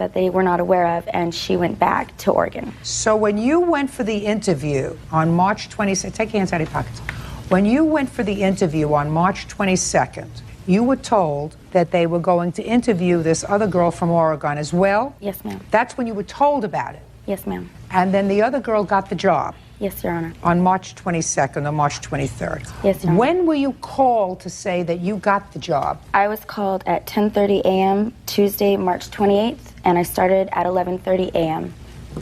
that they were not aware of, and she went back to Oregon. So when you went for the interview on March 22nd, take your hands out of your pockets. When you went for the interview on March 22nd, you were told that they were going to interview this other girl from Oregon as well? Yes, ma'am. That's when you were told about it? Yes, ma'am. And then the other girl got the job? Yes, Your Honor. On March 22nd or March 23rd? Yes, Your Honor. When were you called to say that you got the job? I was called at 10:30 a.m. Tuesday, March 28th, and I started at 11:30 a.m.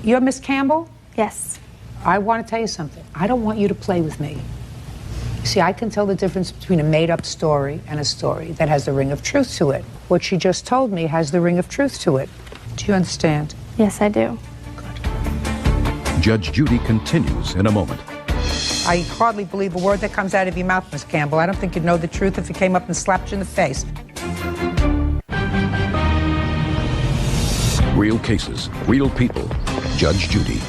You're Miss Campbell? Yes. I want to tell you something. I don't want you to play with me. See, I can tell the difference between a made-up story and a story that has the ring of truth to it. What she just told me has the ring of truth to it. Do you understand? Yes, I do. Judge Judy continues in a moment. I hardly believe a word that comes out of your mouth, Miss Campbell. I don't think you'd know the truth if it came up and slapped you in the face. Real cases, real people. Judge Judy.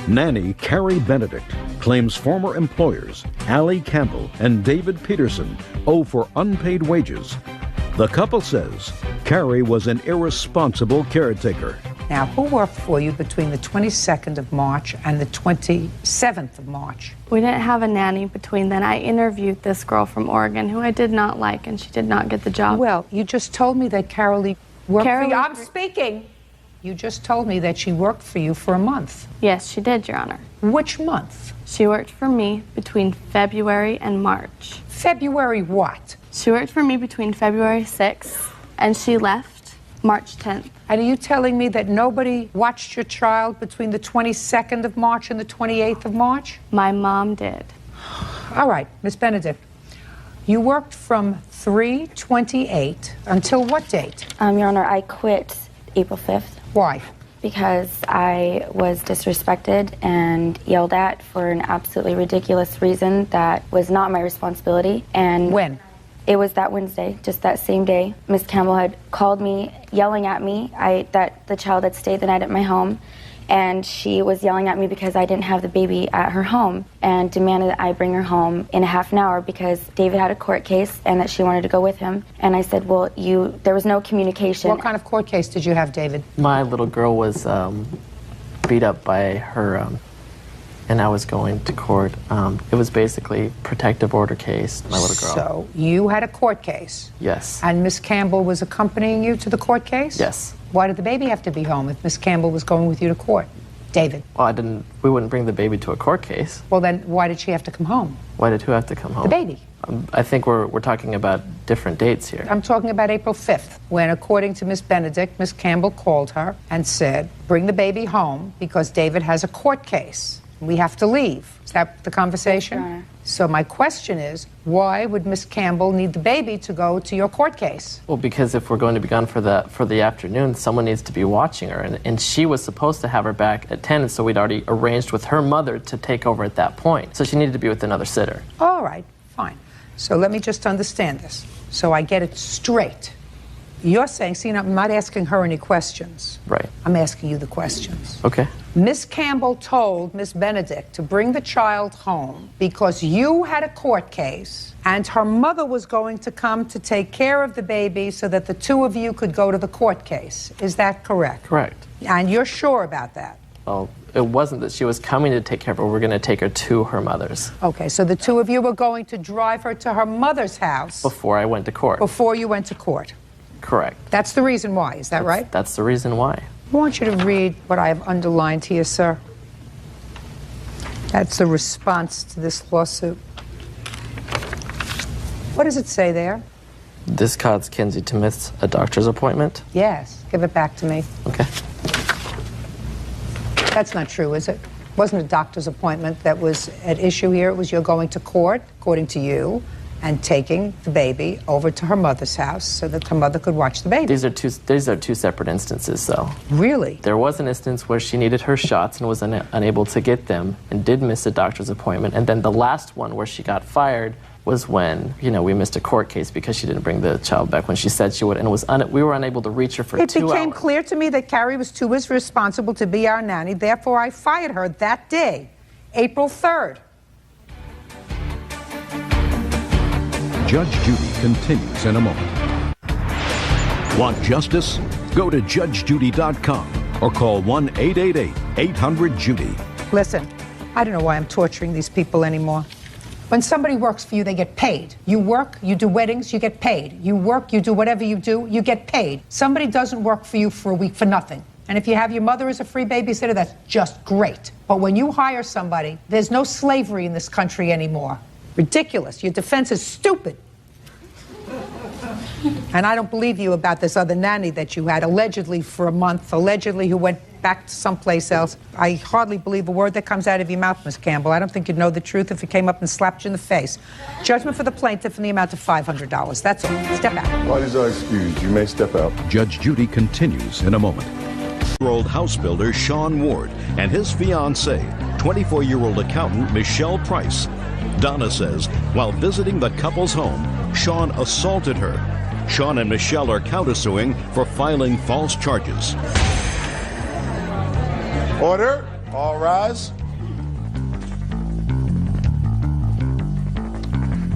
Nanny Carrie Benedict claims former employers Allie Campbell and David Peterson owe for unpaid wages. The couple says Carrie was an irresponsible caretaker. Now, who worked for you between the 22nd of March and the 27th of March? We didn't have a nanny between then. I interviewed this girl from Oregon who I did not like, and she did not get the job. Well, you just told me that Carolee worked for you. Carolee- I'm speaking. You just told me that she worked for you for a month. Yes, she did, Your Honor. Which month? She worked for me between February and March. February what? She worked for me between February 6th, and she left March 10th. And are you telling me that nobody watched your child between the 22nd of March and the 28th of March? My mom did. All right, Miss Benedict. You worked from 3/28 until what date? Your Honor, I quit April 5th. Why? Because I was disrespected and yelled at for an absolutely ridiculous reason that was not my responsibility. And When? It was that Wednesday, just that same day. Miss Campbell had called me, yelling at me that the child had stayed the night at my home, and she was yelling at me because I didn't have the baby at her home and demanded that I bring her home in a half an hour because David had a court case and that she wanted to go with him. And I said, well, there was no communication. What kind of court case did you have, David? My little girl was beat up by her, and I was going to court. It was basically protective order case, my little girl. So you had a court case? Yes. And Miss Campbell was accompanying you to the court case? Yes. Why did the baby have to be home if Miss Campbell was going with you to court? David? Well, we wouldn't bring the baby to a court case. Well, then why did she have to come home? Why did who have to come home? The baby. I think we're talking about different dates here. I'm talking about April 5th, when, according to Miss Benedict, Miss Campbell called her and said, bring the baby home because David has a court case. We have to leave. Is that the conversation? Yes, Your Honor. So my question is, why would Miss Campbell need the baby to go to your court case? Well, because if we're going to be gone for the afternoon, someone needs to be watching her, and she was supposed to have her back at 10, so we'd already arranged with her mother to take over at that point. So she needed to be with another sitter. All right, fine. So let me just understand this, so I get it straight. You're saying, see, I'm not asking her any questions. Right. I'm asking you the questions. Okay. Miss Campbell told Miss Benedict to bring the child home because you had a court case and her mother was going to come to take care of the baby so that the two of you could go to the court case. Is that correct? Correct. And you're sure about that? Well, it wasn't that she was coming to take care of her. We're going to take her to her mother's. Okay, so the two of you were going to drive her to her mother's house Before I went to court. before you went to court. Correct. That's the reason why, is that right? That's the reason why. I want you to read what I have underlined here, sir. That's the response to this lawsuit. What does it say there? This caused Kinsey to miss a doctor's appointment. Yes, give it back to me. Okay. That's not true, is it? It wasn't a doctor's appointment that was at issue here. It was you're going to court, according to you, and taking the baby over to her mother's house so that her mother could watch the baby. These are two separate instances, though. Really? There was an instance where she needed her shots and was unable to get them and did miss a doctor's appointment. And then the last one where she got fired was when, we missed a court case because she didn't bring the child back when she said she would, and we were unable to reach her for 2 hours. It became clear to me that Carrie was too irresponsible to be our nanny. Therefore, I fired her that day, April 3rd. Judge Judy continues in a moment. Want justice? Go to JudgeJudy.com or call 1-888-800-JUDY. Listen, I don't know why I'm torturing these people anymore. When somebody works for you, they get paid. You work, you do weddings, you get paid. You work, you do whatever you do, you get paid. Somebody doesn't work for you for a week for nothing. And if you have your mother as a free babysitter, that's just great. But when you hire somebody, there's no slavery in this country anymore. Ridiculous. Your defense is stupid. And I don't believe you about this other nanny that you had, allegedly for a month, allegedly who went back to someplace else. I hardly believe a word that comes out of your mouth, Miss Campbell. I don't think you'd know the truth if it came up and slapped you in the face. Judgment for the plaintiff in the amount of $500. That's all. Step out. Parties are excused. You may step out. Judge Judy continues in a moment. Year-old house builder Sean Ward and his fiancée, 24-year-old accountant Michelle Price. Donna says while visiting the couple's home, Sean assaulted her. Sean and Michelle are countersuing for filing false charges. Order. All rise.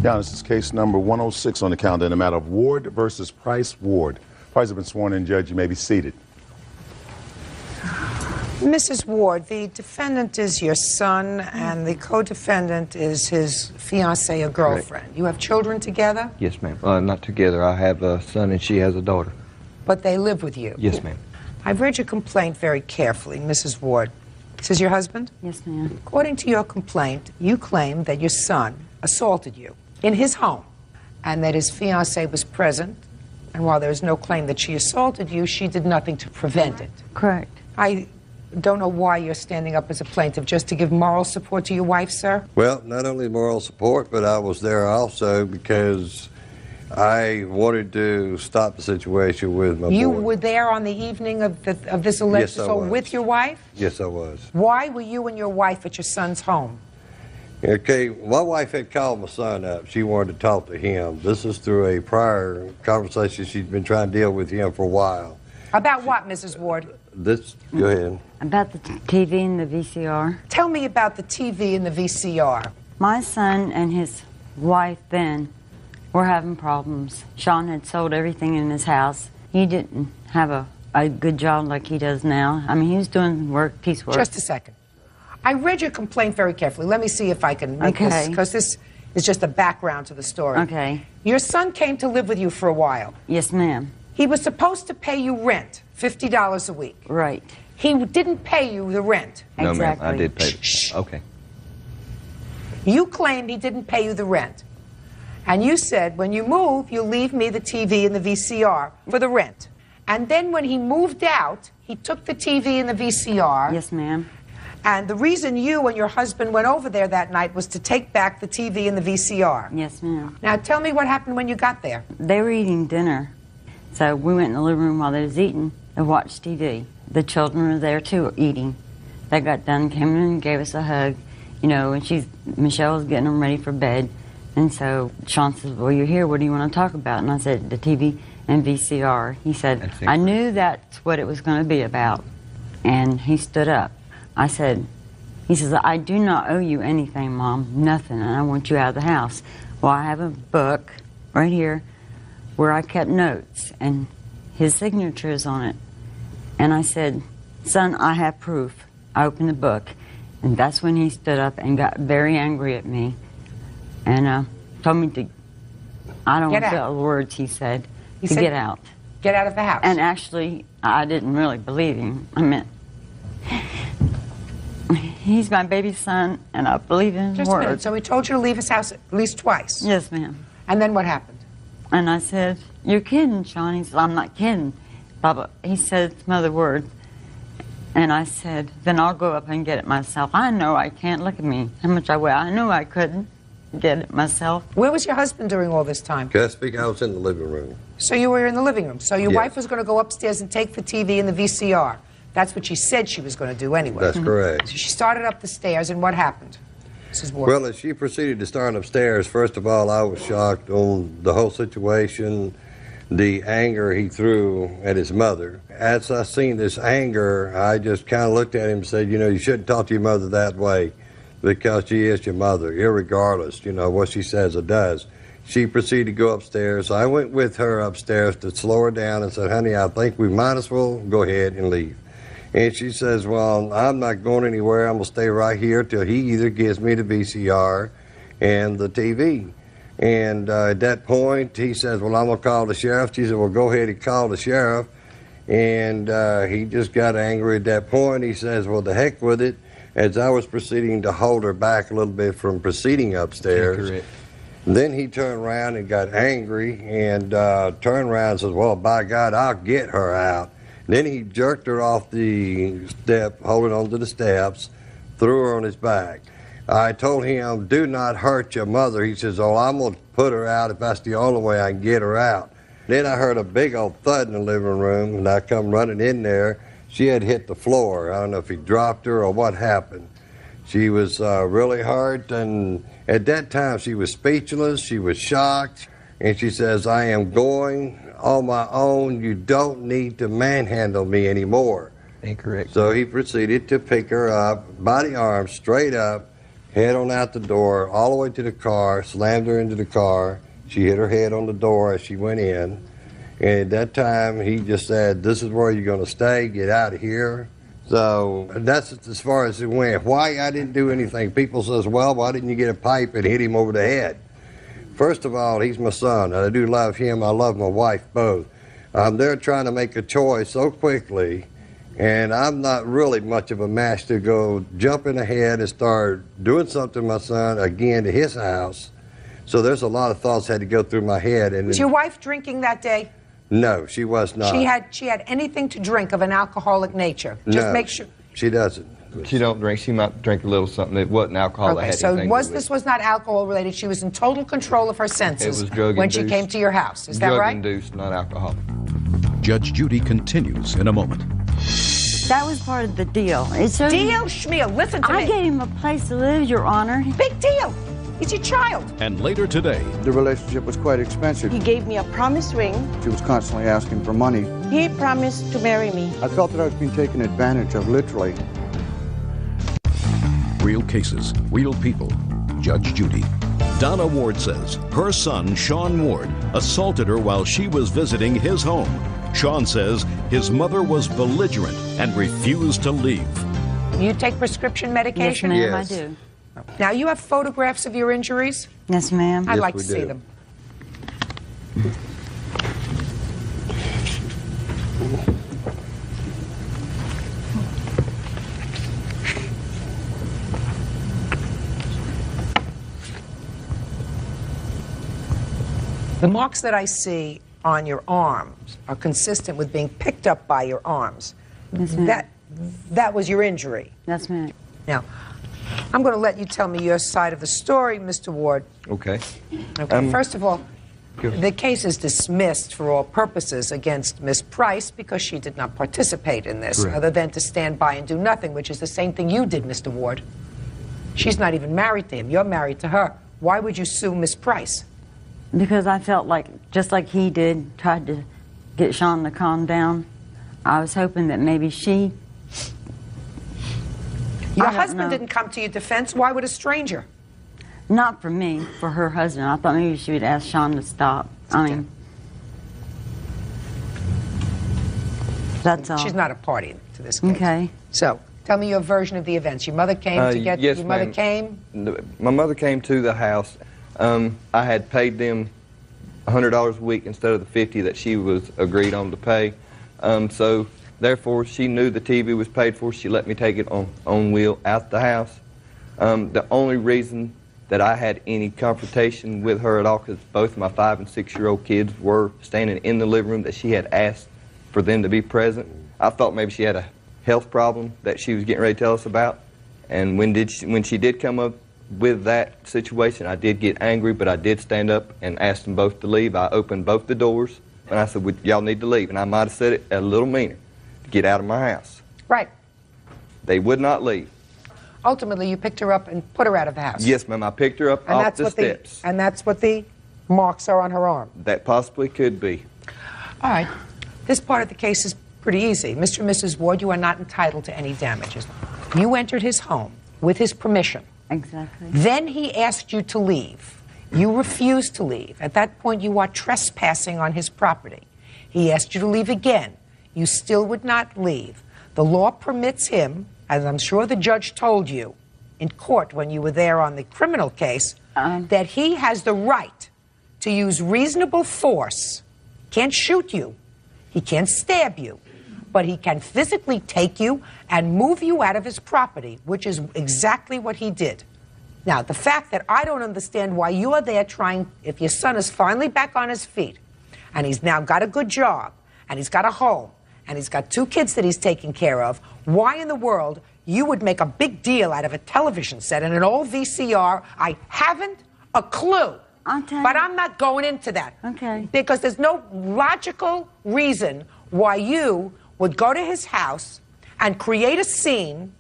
Now, this is case number 106 on the calendar in the matter of Ward versus Price. Ward. Price has been sworn in, Judge. You may be seated. Mrs. Ward, the defendant is your son, and the co-defendant is his fiancée or girlfriend. You have children together? Yes, ma'am. Not together. I have a son and she has a daughter. But they live with you? Yes, ma'am. I've read your complaint very carefully, Mrs. Ward. This is your husband? Yes, ma'am. According to your complaint, you claim that your son assaulted you in his home and that his fiancée was present, and while there is no claim that she assaulted you, she did nothing to prevent it. Correct. I don't know why you're standing up as a plaintiff, just to give moral support to your wife, sir? Well, not only moral support, but I was there also because I wanted to stop the situation with my You boy. were there on the evening of this alleged Yes, I assault was. with your wife? Yes, I was. Why were you and your wife at your son's home? Okay, my wife had called my son up. She wanted to talk to him. This is through a prior conversation she'd been trying to deal with him for a while. About what, Mrs. Ward? Go ahead. About the TV and the VCR. Tell me about the TV and the VCR. My son and his wife then were having problems. Sean had sold everything in his house. He didn't have a good job like he does now. I mean, he was doing work, piecework. Just a second. I read your complaint very carefully. Let me see if I can make this, because this is just the background to the story. Okay. Your son came to live with you for a while. Yes, ma'am. He was supposed to pay you rent, $50 a week. Right. He didn't pay you the rent. No, Exactly. ma'am. I did pay. Shh. Okay. You claimed he didn't pay you the rent. And you said, when you move, you'll leave me the TV and the VCR for the rent. And then when he moved out, he took the TV and the VCR. Yes, ma'am. And the reason you and your husband went over there that night was to take back the TV and the VCR. Yes, ma'am. Now tell me what happened when you got there. They were eating dinner. So we went in the living room while they was eating and watched TV. The children were there too, eating. They got done, came in and gave us a hug, you know, and Michelle was getting them ready for bed. And so Sean says, well, you're here, what do you want to talk about? And I said, the TV and VCR. He said, I knew that's what it was going to be about. And he stood up. I said, he says, I do not owe you anything, Mom, nothing, and I want you out of the house. Well, I have a book right here where I kept notes, and his signature is on it. And I said, son, I have proof. I opened the book, and that's when he stood up and got very angry at me and told me to, I don't Get want out. the words he said, He to said- get out. Get out of the house. And actually, I didn't really believe him. I mean, he's my baby son, and I believe in his Just a minute. words. So he told you to leave his house at least twice. Yes, ma'am. And then what happened? And I said, you're kidding, Sean. He said, I'm not kidding. Baba. He said some other words. And I said, then I'll go up and get it myself. I know I can't. Look at me, how much I weigh. I knew I couldn't get it myself. Where was your husband during all this time? Can I speak? I was in the living room. So you were in the living room. So your Yes. wife was going to go upstairs and take the TV and the VCR. That's what she said she was going to do anyway. That's correct. So she started up the stairs, and what happened? Mrs. Ward. Well, as she proceeded to start upstairs, first of all, I was shocked on the whole situation, the anger he threw at his mother. As I seen this anger, I just kind of looked at him and said, you know, you shouldn't talk to your mother that way because she is your mother, irregardless, you know, what she says or does. She proceeded to go upstairs. I went with her upstairs to slow her down and said, honey, I think we might as well go ahead and leave. And she says, well, I'm not going anywhere. I'm going to stay right here till he either gives me the VCR and the TV. And at that point, he says, well, I'm going to call the sheriff. She said, well, go ahead and call the sheriff. And he just got angry at that point. He says, well, the heck with it. As I was proceeding to hold her back a little bit from proceeding upstairs, then he turned around and got angry and turned around and says, well, by God, I'll get her out. Then he jerked her off the step, holding onto the steps, threw her on his back. I told him, do not hurt your mother. He says, oh, I'm going to put her out if that's the only way I can get her out. Then I heard a big old thud in the living room, and I come running in there. She had hit the floor. I don't know if he dropped her or what happened. She was really hurt, and at that time she was speechless. She was shocked, and she says, I am going on my own. You don't need to manhandle me anymore. Incorrect. So he proceeded to pick her up by the arm, straight up, head on out the door, all the way to the car, slammed her into the car. She hit her head on the door as she went in. And at that time, he just said, this is where you're going to stay, get out of here. So that's as far as it went. Why I didn't do anything, people says, well, why didn't you get a pipe and hit him over the head? First of all, he's my son. I do love him. I love my wife both. They're trying to make a choice so quickly, and I'm not really much of a match to go jumping ahead and start doing something to my son again to his house. So there's a lot of thoughts had to go through my head. And Was your wife drinking that day? No, she was not. She had anything to drink of an alcoholic nature? Just No, make sure. She doesn't. She don't drink. She might drink a little something. It wasn't alcohol. That Okay, had so anything to do with this was not alcohol related. She was in total control of her senses It was drug when she induced. came to your house. Is that right? Drug-induced, not alcohol. Judge Judy continues in a moment. That was part of the deal. It's so Deal, Schmiel, listen to I me. gave him a place to live, Your Honor. Big deal. He's your child. And later today, The relationship was quite expensive. He gave me a promise ring. She was constantly asking for money. He promised to marry me. I felt that I was being taken advantage of, literally. real cases, real people. Judge Judy. Donna Ward says her son, Sean Ward, assaulted her while she was visiting his home. Sean says his mother was belligerent and refused to leave. You take prescription medication? Yes, ma'am, Yes. I do. Now, you have photographs of your injuries? Yes, ma'am. I'd Yes, like to we see do. them. The marks that I see on your arms are consistent with being picked up by your arms. Yes, ma'am. That was your injury. Yes, ma'am. Now, I'm going to let you tell me your side of the story, Mr. Ward. Okay. Okay. First of all, the case is dismissed for all purposes against Miss Price because she did not participate in this, Correct. other than to stand by and do nothing, which is the same thing you did, Mr. Ward. She's not even married to him. You're married to her. Why would you sue Miss Price? Because I felt like, just like he did, tried to get Sean to calm down. I was hoping that maybe she... Your I don't husband know. didn't come to your defense. Why would a stranger? Not for me, for her husband. I thought maybe she would ask Sean to stop. I mean... That's all. She's not a party to this case. Okay. So, tell me your version of the events. Your mother came to get... Yes, your mother ma'am. came? My mother came to the house. I had paid them $100 a week instead of the $50 that she was agreed on to pay. So therefore, she knew the TV was paid for. She let me take it on wheel out the house. The only reason that I had any confrontation with her at all, because both my 5- and 6-year-old kids were standing in the living room, that she had asked for them to be present. I thought maybe she had a health problem that she was getting ready to tell us about. And when she did come up with that situation, I did get angry, but I did stand up and ask them both to leave. I opened both the doors, and I said, well, y'all need to leave. And I might have said it a little meaner, get out of my house. Right. They would not leave. Ultimately, you picked her up and put her out of the house. Yes, ma'am, I picked her up off the steps. And that's what the marks are on her arm. That possibly could be. All right. This part of the case is pretty easy. Mr. and Mrs. Ward, you are not entitled to any damages. You entered his home with his permission. Exactly. Then he asked you to leave. You refused to leave. At that point, you are trespassing on his property. He asked you to leave again. You still would not leave. The law permits him, as I'm sure the judge told you in court when you were there on the criminal case, that he has the right to use reasonable force. Can't shoot you. He can't stab you. But he can physically take you and move you out of his property, which is exactly what he did. Now, the fact that I don't understand why you are there trying, if your son is finally back on his feet, and he's now got a good job, and he's got a home, and he's got 2 kids that he's taking care of, why in the world you would make a big deal out of a television set and an old VCR, I haven't a clue. But I'm not going into that. Okay. Because there's no logical reason why you would go to his house and create a scene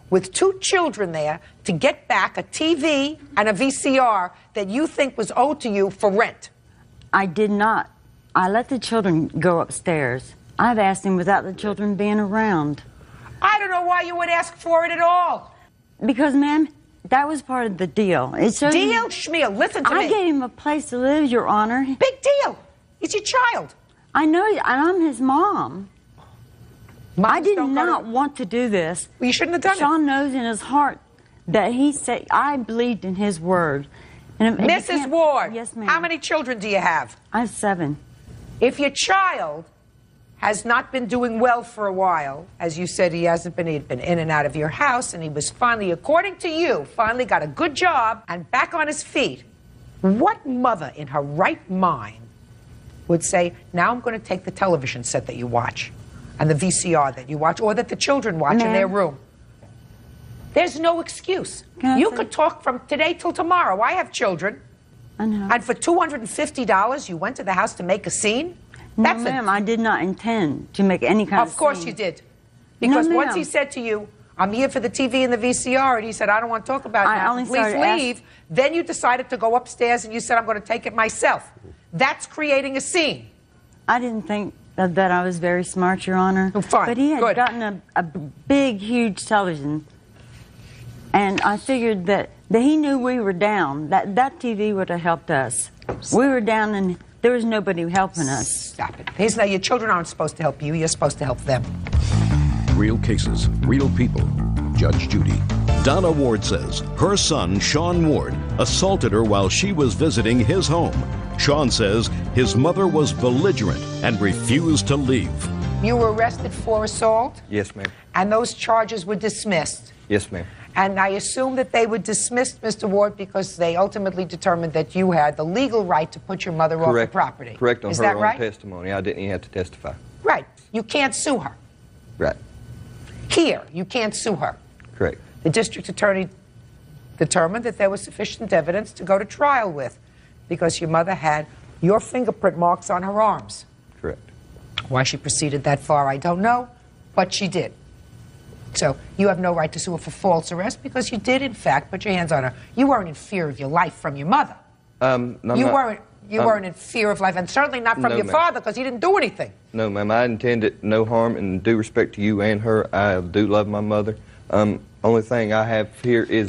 with 2 children there to get back a TV and a VCR that you think was owed to you for rent. I did not. I let the children go upstairs. I've asked him without the children being around. I don't know why you would ask for it at all. Because, ma'am, that was part of the deal. Deal? Schmeal, listen to me. I gave him a place to live, Your Honor. Big deal. He's your child. I know, and I'm his mom. I did not want to do this. Well, you shouldn't have done it. Sean knows in his heart that he said, I believed in his word. And Mrs. Ward, yes, ma'am. How many children do you have? I have 7. If your child has not been doing well for a while, as you said he hasn't been, he'd been in and out of your house, and he was finally, according to you, finally got a good job and back on his feet, what mother in her right mind would say, now I'm going to take the television set that you watch and the VCR that you watch, or that the children watch in their room? There's no excuse. You could talk from today till tomorrow. I have children. I know. And for $250, you went to the house to make a scene? No, ma'am, I did not intend to make any kind of Of course scene. you did. Because No, once ma'am. he said to you, I'm here for the TV and the VCR, and he said, I don't want to talk about it, please leave, then you decided to go upstairs and you said, I'm going to take it myself. That's creating a scene. I didn't think that I was very smart, Your Honor. Oh, fine. But he had gotten a big, huge television, and I figured that he knew we were down. That TV would have helped us. We were down, and there was nobody helping us. Stop it. Your children aren't supposed to help you. You're supposed to help them. Real cases, real people. Judge Judy. Donna Ward says her son, Sean Ward, assaulted her while she was visiting his home. Sean says his mother was belligerent and refused to leave. You were arrested for assault, Yes, ma'am. and those charges were dismissed. Yes, ma'am. And I assume that they were dismissed, Mr. Ward, because they ultimately determined that you had the legal right to put your mother off the property. Correct on Is her that own right? testimony. I didn't even have to testify. Right. You can't sue her. Right. Here, you can't sue her. Correct. The district attorney determined that there was sufficient evidence to go to trial with because your mother had your fingerprint marks on her arms. Correct. Why she proceeded that far, I don't know, but she did. So you have no right to sue her for false arrest because you did, in fact, put your hands on her. You weren't in fear of your life from your mother. No, You weren't in fear of life, and certainly not from No, your ma'am. father because he didn't do anything. No, ma'am. I intended no harm, and due respect to you and her, I do love my mother. Only thing I have here is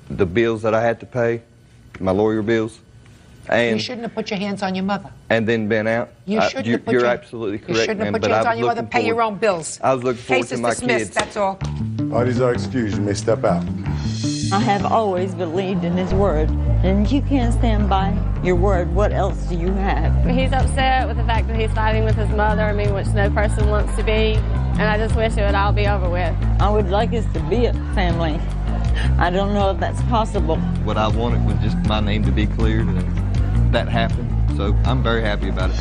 the bills that I had to pay, my lawyer bills, You and shouldn't have put your hands on your mother. and then been out. You shouldn't have put You're your, absolutely correct, You shouldn't have ma'am. put But your hands I on was your mother. looking Pay your forward- own bills. I was looking forward Case to is my dismissed. kids. That's all. All these are excused. You may step out. I have always believed in his word, and you can't stand by your word. What else do you have? He's upset with the fact that he's fighting with his mother, I mean, which no person wants to be, and I just wish it would all be over with. I would like us to be a family. I don't know if that's possible. What I wanted was just my name to be cleared, and that happened. So I'm very happy about it.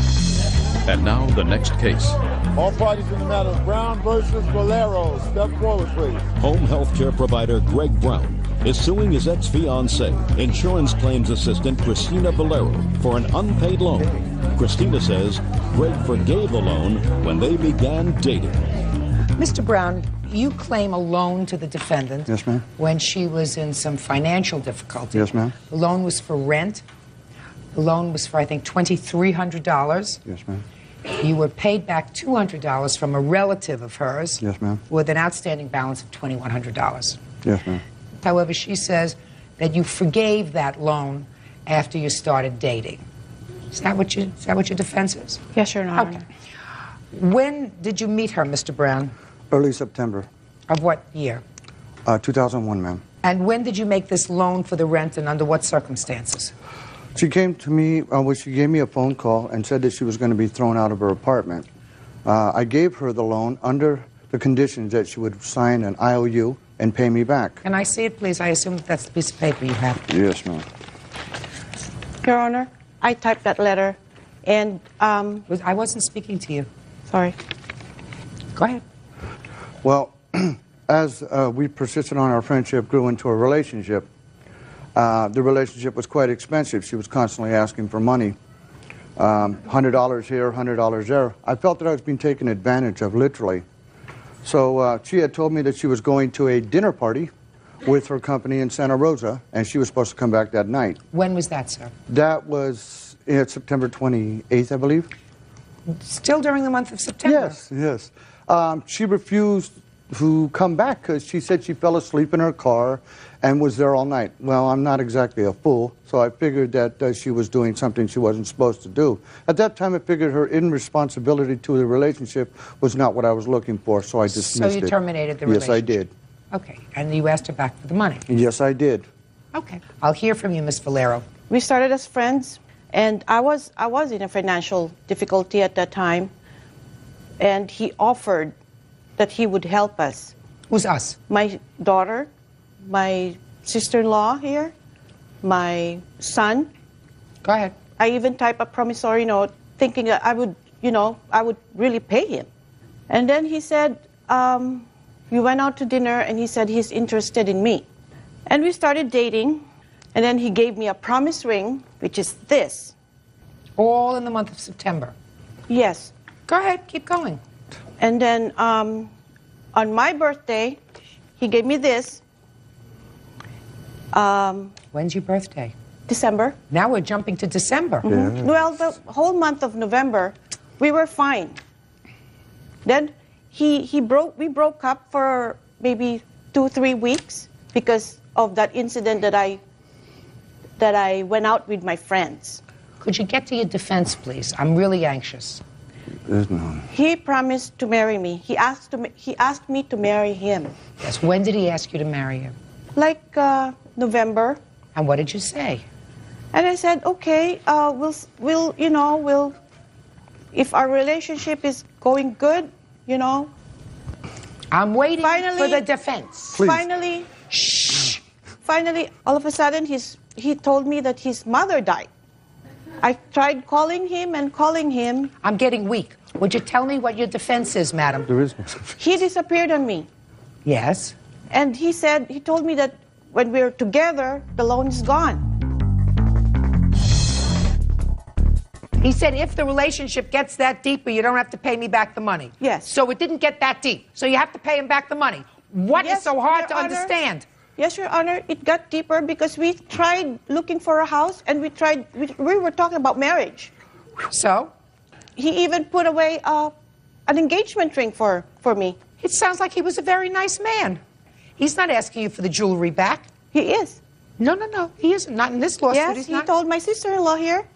And now the next case. All parties in the matter of Brown versus Valero. Step forward, please. Home health care provider Greg Brown is suing his ex-fiancée, insurance claims assistant Christina Valero, for an unpaid loan. Christina says Greg forgave the loan when they began dating. Mr. Brown, you claim a loan to the defendant. Yes, ma'am. When she was in some financial difficulty. Yes, ma'am. The loan was for rent. The loan was for, I think, $2,300. Yes, ma'am. You were paid back $200 from a relative of hers. Yes, ma'am. With an outstanding balance of $2,100. Yes, ma'am. However, she says that you forgave that loan after you started dating. Is that what your defense is? Yes, Your Honor. Okay. When did you meet her, Mr. Brown? Early September, Of what year? 2001, ma'am. And when did you make this loan for the rent, and under what circumstances? She came to me, she gave me a phone call and said that she was going to be thrown out of her apartment. I gave her the loan under the conditions that she would sign an IOU and pay me back. Can I see it, please? I assume that's the piece of paper you have. Yes, ma'am. Your Honor, I typed that letter, and I wasn't speaking to you. sorry. Go ahead. Well, as we persisted on our friendship, grew into a relationship, the relationship was quite expensive. She was constantly asking for money. $100 here, $100 there. I felt that I was being taken advantage of, literally. So she had told me that she was going to a dinner party with her company in Santa Rosa, and she was supposed to come back that night. When was that, sir? That was September 28th, I believe. Still during the month of September? Yes. She refused to come back because she said she fell asleep in her car and was there all night. Well, I'm not exactly a fool, so I figured that she was doing something she wasn't supposed to do. At that time, I figured her irresponsibility to the relationship was not what I was looking for, so I dismissed it. So you terminated the relationship? Yes, I did. Okay, and you asked her back for the money? Yes, I did. Okay. I'll hear from you, Ms. Valero. We started as friends, and I was in a financial difficulty at that time, and he offered that he would help us. Who's us? My daughter, my sister-in-law here, my son. Go ahead. I even typed a promissory note thinking that I would really pay him. And then he said, we went out to dinner, and he said he's interested in me. And we started dating, and then he gave me a promise ring, which is this. All in the month of September? Yes. Go ahead, keep going. And then on my birthday, he gave me this. When's your birthday? December. Now we're jumping to December. Mm-hmm. Yeah. Well, the whole month of November, we were fine. Then we broke up for maybe 2-3 weeks because of that incident that I went out with my friends. Could you get to your defense, please? I'm really anxious. He promised to marry me. He asked me to marry him. Yes. When did he ask you to marry him? Like November. And what did you say? And I said, okay, we'll if our relationship is going good, I'm waiting finally, for the defense. Please. Finally, shh. Finally, all of a sudden, he told me that his mother died. I tried calling him and calling him. I'm getting weak. Would you tell me what your defense is, madam? There is no defense. He disappeared on me. Yes. And he told me that when we're together, the loan is gone. He said, if the relationship gets that deeper, you don't have to pay me back the money. Yes. So it didn't get that deep. So you have to pay him back the money. What is so hard to understand? Yes, Your Honor, it got deeper because we tried looking for a house, and we were talking about marriage. So? He even put away an engagement ring for me. It sounds like he was a very nice man. He's not asking you for the jewelry back. He is. No, he isn't. Not in this lawsuit. Yes, He's he not. told my sister-in-law here.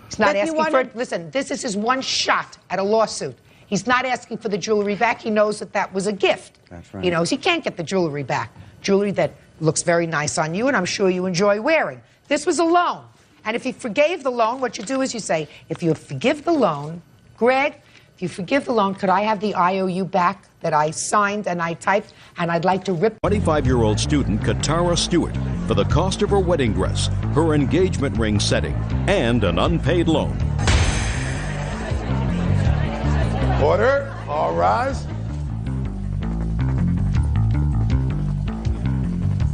He's not that he asking for wanted- it. Listen, this is his one shot at a lawsuit. He's not asking for the jewelry back. He knows that was a gift. That's right. He knows he can't get the jewelry back. Jewelry that looks very nice on you, and I'm sure you enjoy wearing. This was a loan. And if he forgave the loan, what you do is you say, if you forgive the loan, Greg, if you forgive the loan, could I have the IOU back that I signed and I typed, and I'd like to rip... 25-year-old student Katara Stewart for the cost of her wedding dress, her engagement ring setting, and an unpaid loan. Order. All rise.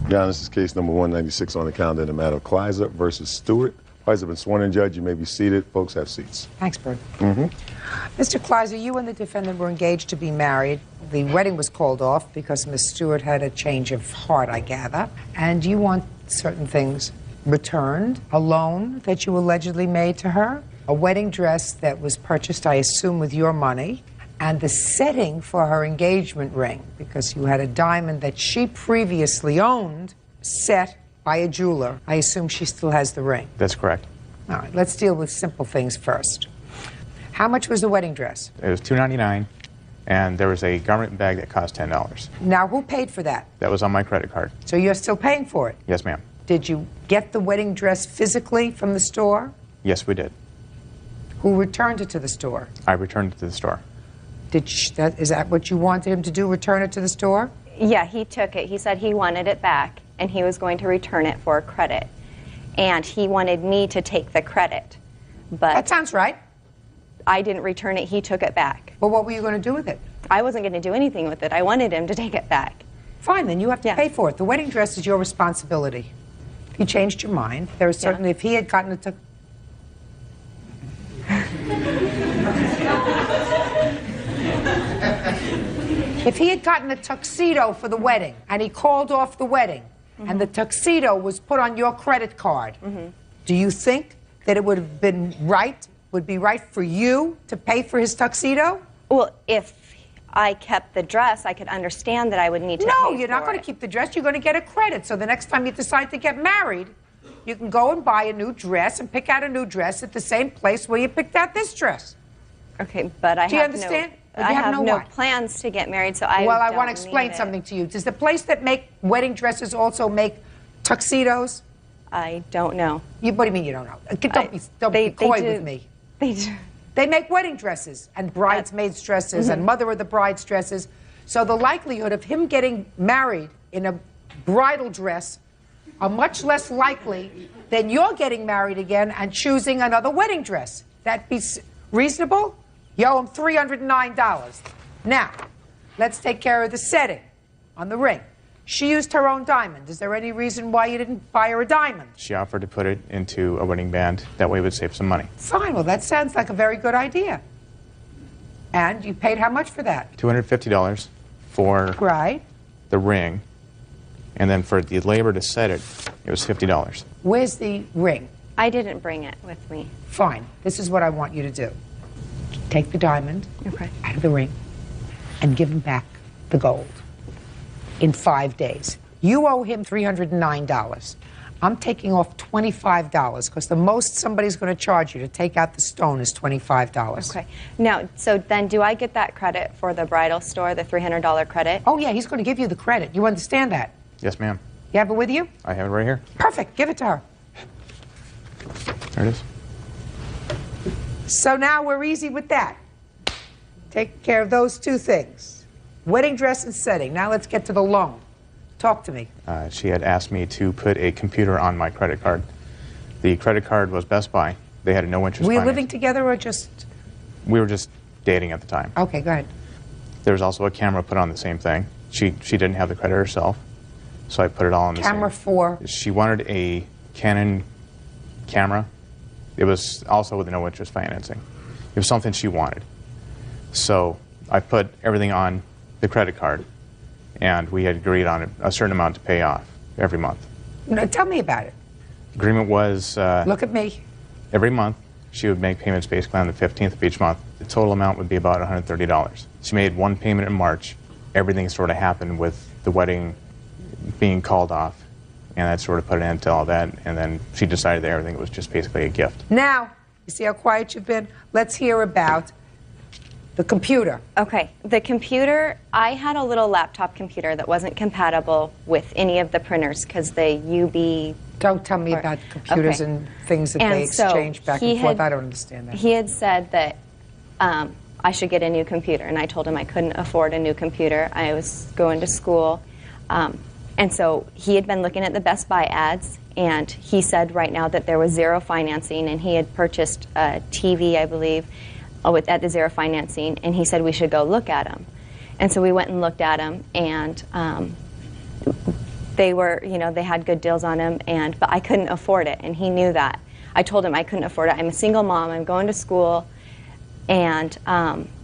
Your Honor, this is case number 196 on the calendar in the matter of Kleiser versus Stewart. Parties have been sworn in, Judge. You may be seated. Folks, have seats. Thanks, Bert. Mr. Kleiser, you and the defendant were engaged to be married. The wedding was called off because Miss Stewart had a change of heart, I gather. And you want certain things returned. A loan that you allegedly made to her. A wedding dress that was purchased, I assume, with your money. And the setting for her engagement ring, because you had a diamond that she previously owned set by a jeweler, I assume she still has the ring. That's correct. All right, let's deal with simple things first. How much was the wedding dress? It was $2.99, and there was a garment bag that cost $10. Now, who paid for that? That was on my credit card. So you're still paying for it? Yes, ma'am. Did you get the wedding dress physically from the store? Yes, we did. Who returned it to the store? I returned it to the store. Is that what you wanted him to do, return it to the store? Yeah, he took it. He said he wanted it back, and he was going to return it for credit. And he wanted me to take the credit. But that sounds right. I didn't return it. He took it back. Well, what were you going to do with it? I wasn't going to do anything with it. I wanted him to take it back. Fine, then you have to pay for it. The wedding dress is your responsibility. If you changed your mind, there was certainly, if he had gotten it to... If he had gotten a tuxedo for the wedding, and he called off the wedding, and the tuxedo was put on your credit card, do you think that it would have been right, would be right for you to pay for his tuxedo? Well, if I kept the dress, I could understand that I would need to No, pay you're not for going to it. keep the dress. You're going to get a credit. So the next time you decide to get married, you can go and buy a new dress and pick out a new dress at the same place where you picked out this dress. Okay, but I Do you have understand? no, I have no what? plans to get married, so I Well, I don't want to explain need it. something to you. Does the place that make wedding dresses also make tuxedos? I don't know. What do you mean you don't know? Don't be coy with me. They do. They make wedding dresses and bridesmaids' dresses and mother of the bride's dresses. So the likelihood of him getting married in a bridal dress are much less likely than you're getting married again and choosing another wedding dress. That be reasonable? You owe him $309. Now, let's take care of the setting on the ring. She used her own diamond. Is there any reason why you didn't buy her a diamond? She offered to put it into a wedding band. That way it would save some money. Fine, well, that sounds like a very good idea. And you paid how much for that? $250 for Right. the ring, and then for the labor to set it, it was $50. Where's the ring? I didn't bring it with me. Fine. This is what I want you to do. Take the diamond out of the ring and give him back the gold in 5 days. You owe him $309. I'm taking off $25 because the most somebody's going to charge you to take out the stone is $25. Okay. Now, so then do I get that credit for the bridal store, the $300 credit? Oh, yeah, he's going to give you the credit. You understand that? Yes, ma'am. You have it with you? I have it right here. Perfect. Give it to her. There it is. So now we're easy with that. Take care of those two things. Wedding dress and setting. Now let's get to the loan. Talk to me. She had asked me to put a computer on my credit card. The credit card was Best Buy. They had a no interest Were you finance. living together or just... We were just dating at the time. Okay, go ahead. There was also a camera put on the same thing. She didn't have the credit herself, so I put it all on the Camera for... She wanted a Canon camera. It was also with no interest financing. It was something she wanted. So I put everything on the credit card, and we had agreed on a certain amount to pay off every month. No, tell me about it. The agreement was... Look at me. Every month, she would make payments basically on the 15th of each month. The total amount would be about $130. She made one payment in March. Everything sort of happened with the wedding being called off, and that sort of put an end to all that, and then she decided that everything was just basically a gift. Now, you see how quiet you've been? Let's hear about the computer. Okay, the computer, I had a little laptop computer that wasn't compatible with any of the printers because the UB... Don't tell me about computers and things that they exchange back and forth. I don't understand that. He had said that I should get a new computer, and I told him I couldn't afford a new computer. I was going to school. And so he had been looking at the Best Buy ads, and he said right now that there was zero financing, and he had purchased a TV, I believe, at the zero financing, and he said we should go look at them. And so we went and looked at them, and they were, they had good deals on them, but I couldn't afford it, and he knew that. I told him I couldn't afford it. I'm a single mom. I'm going to school, and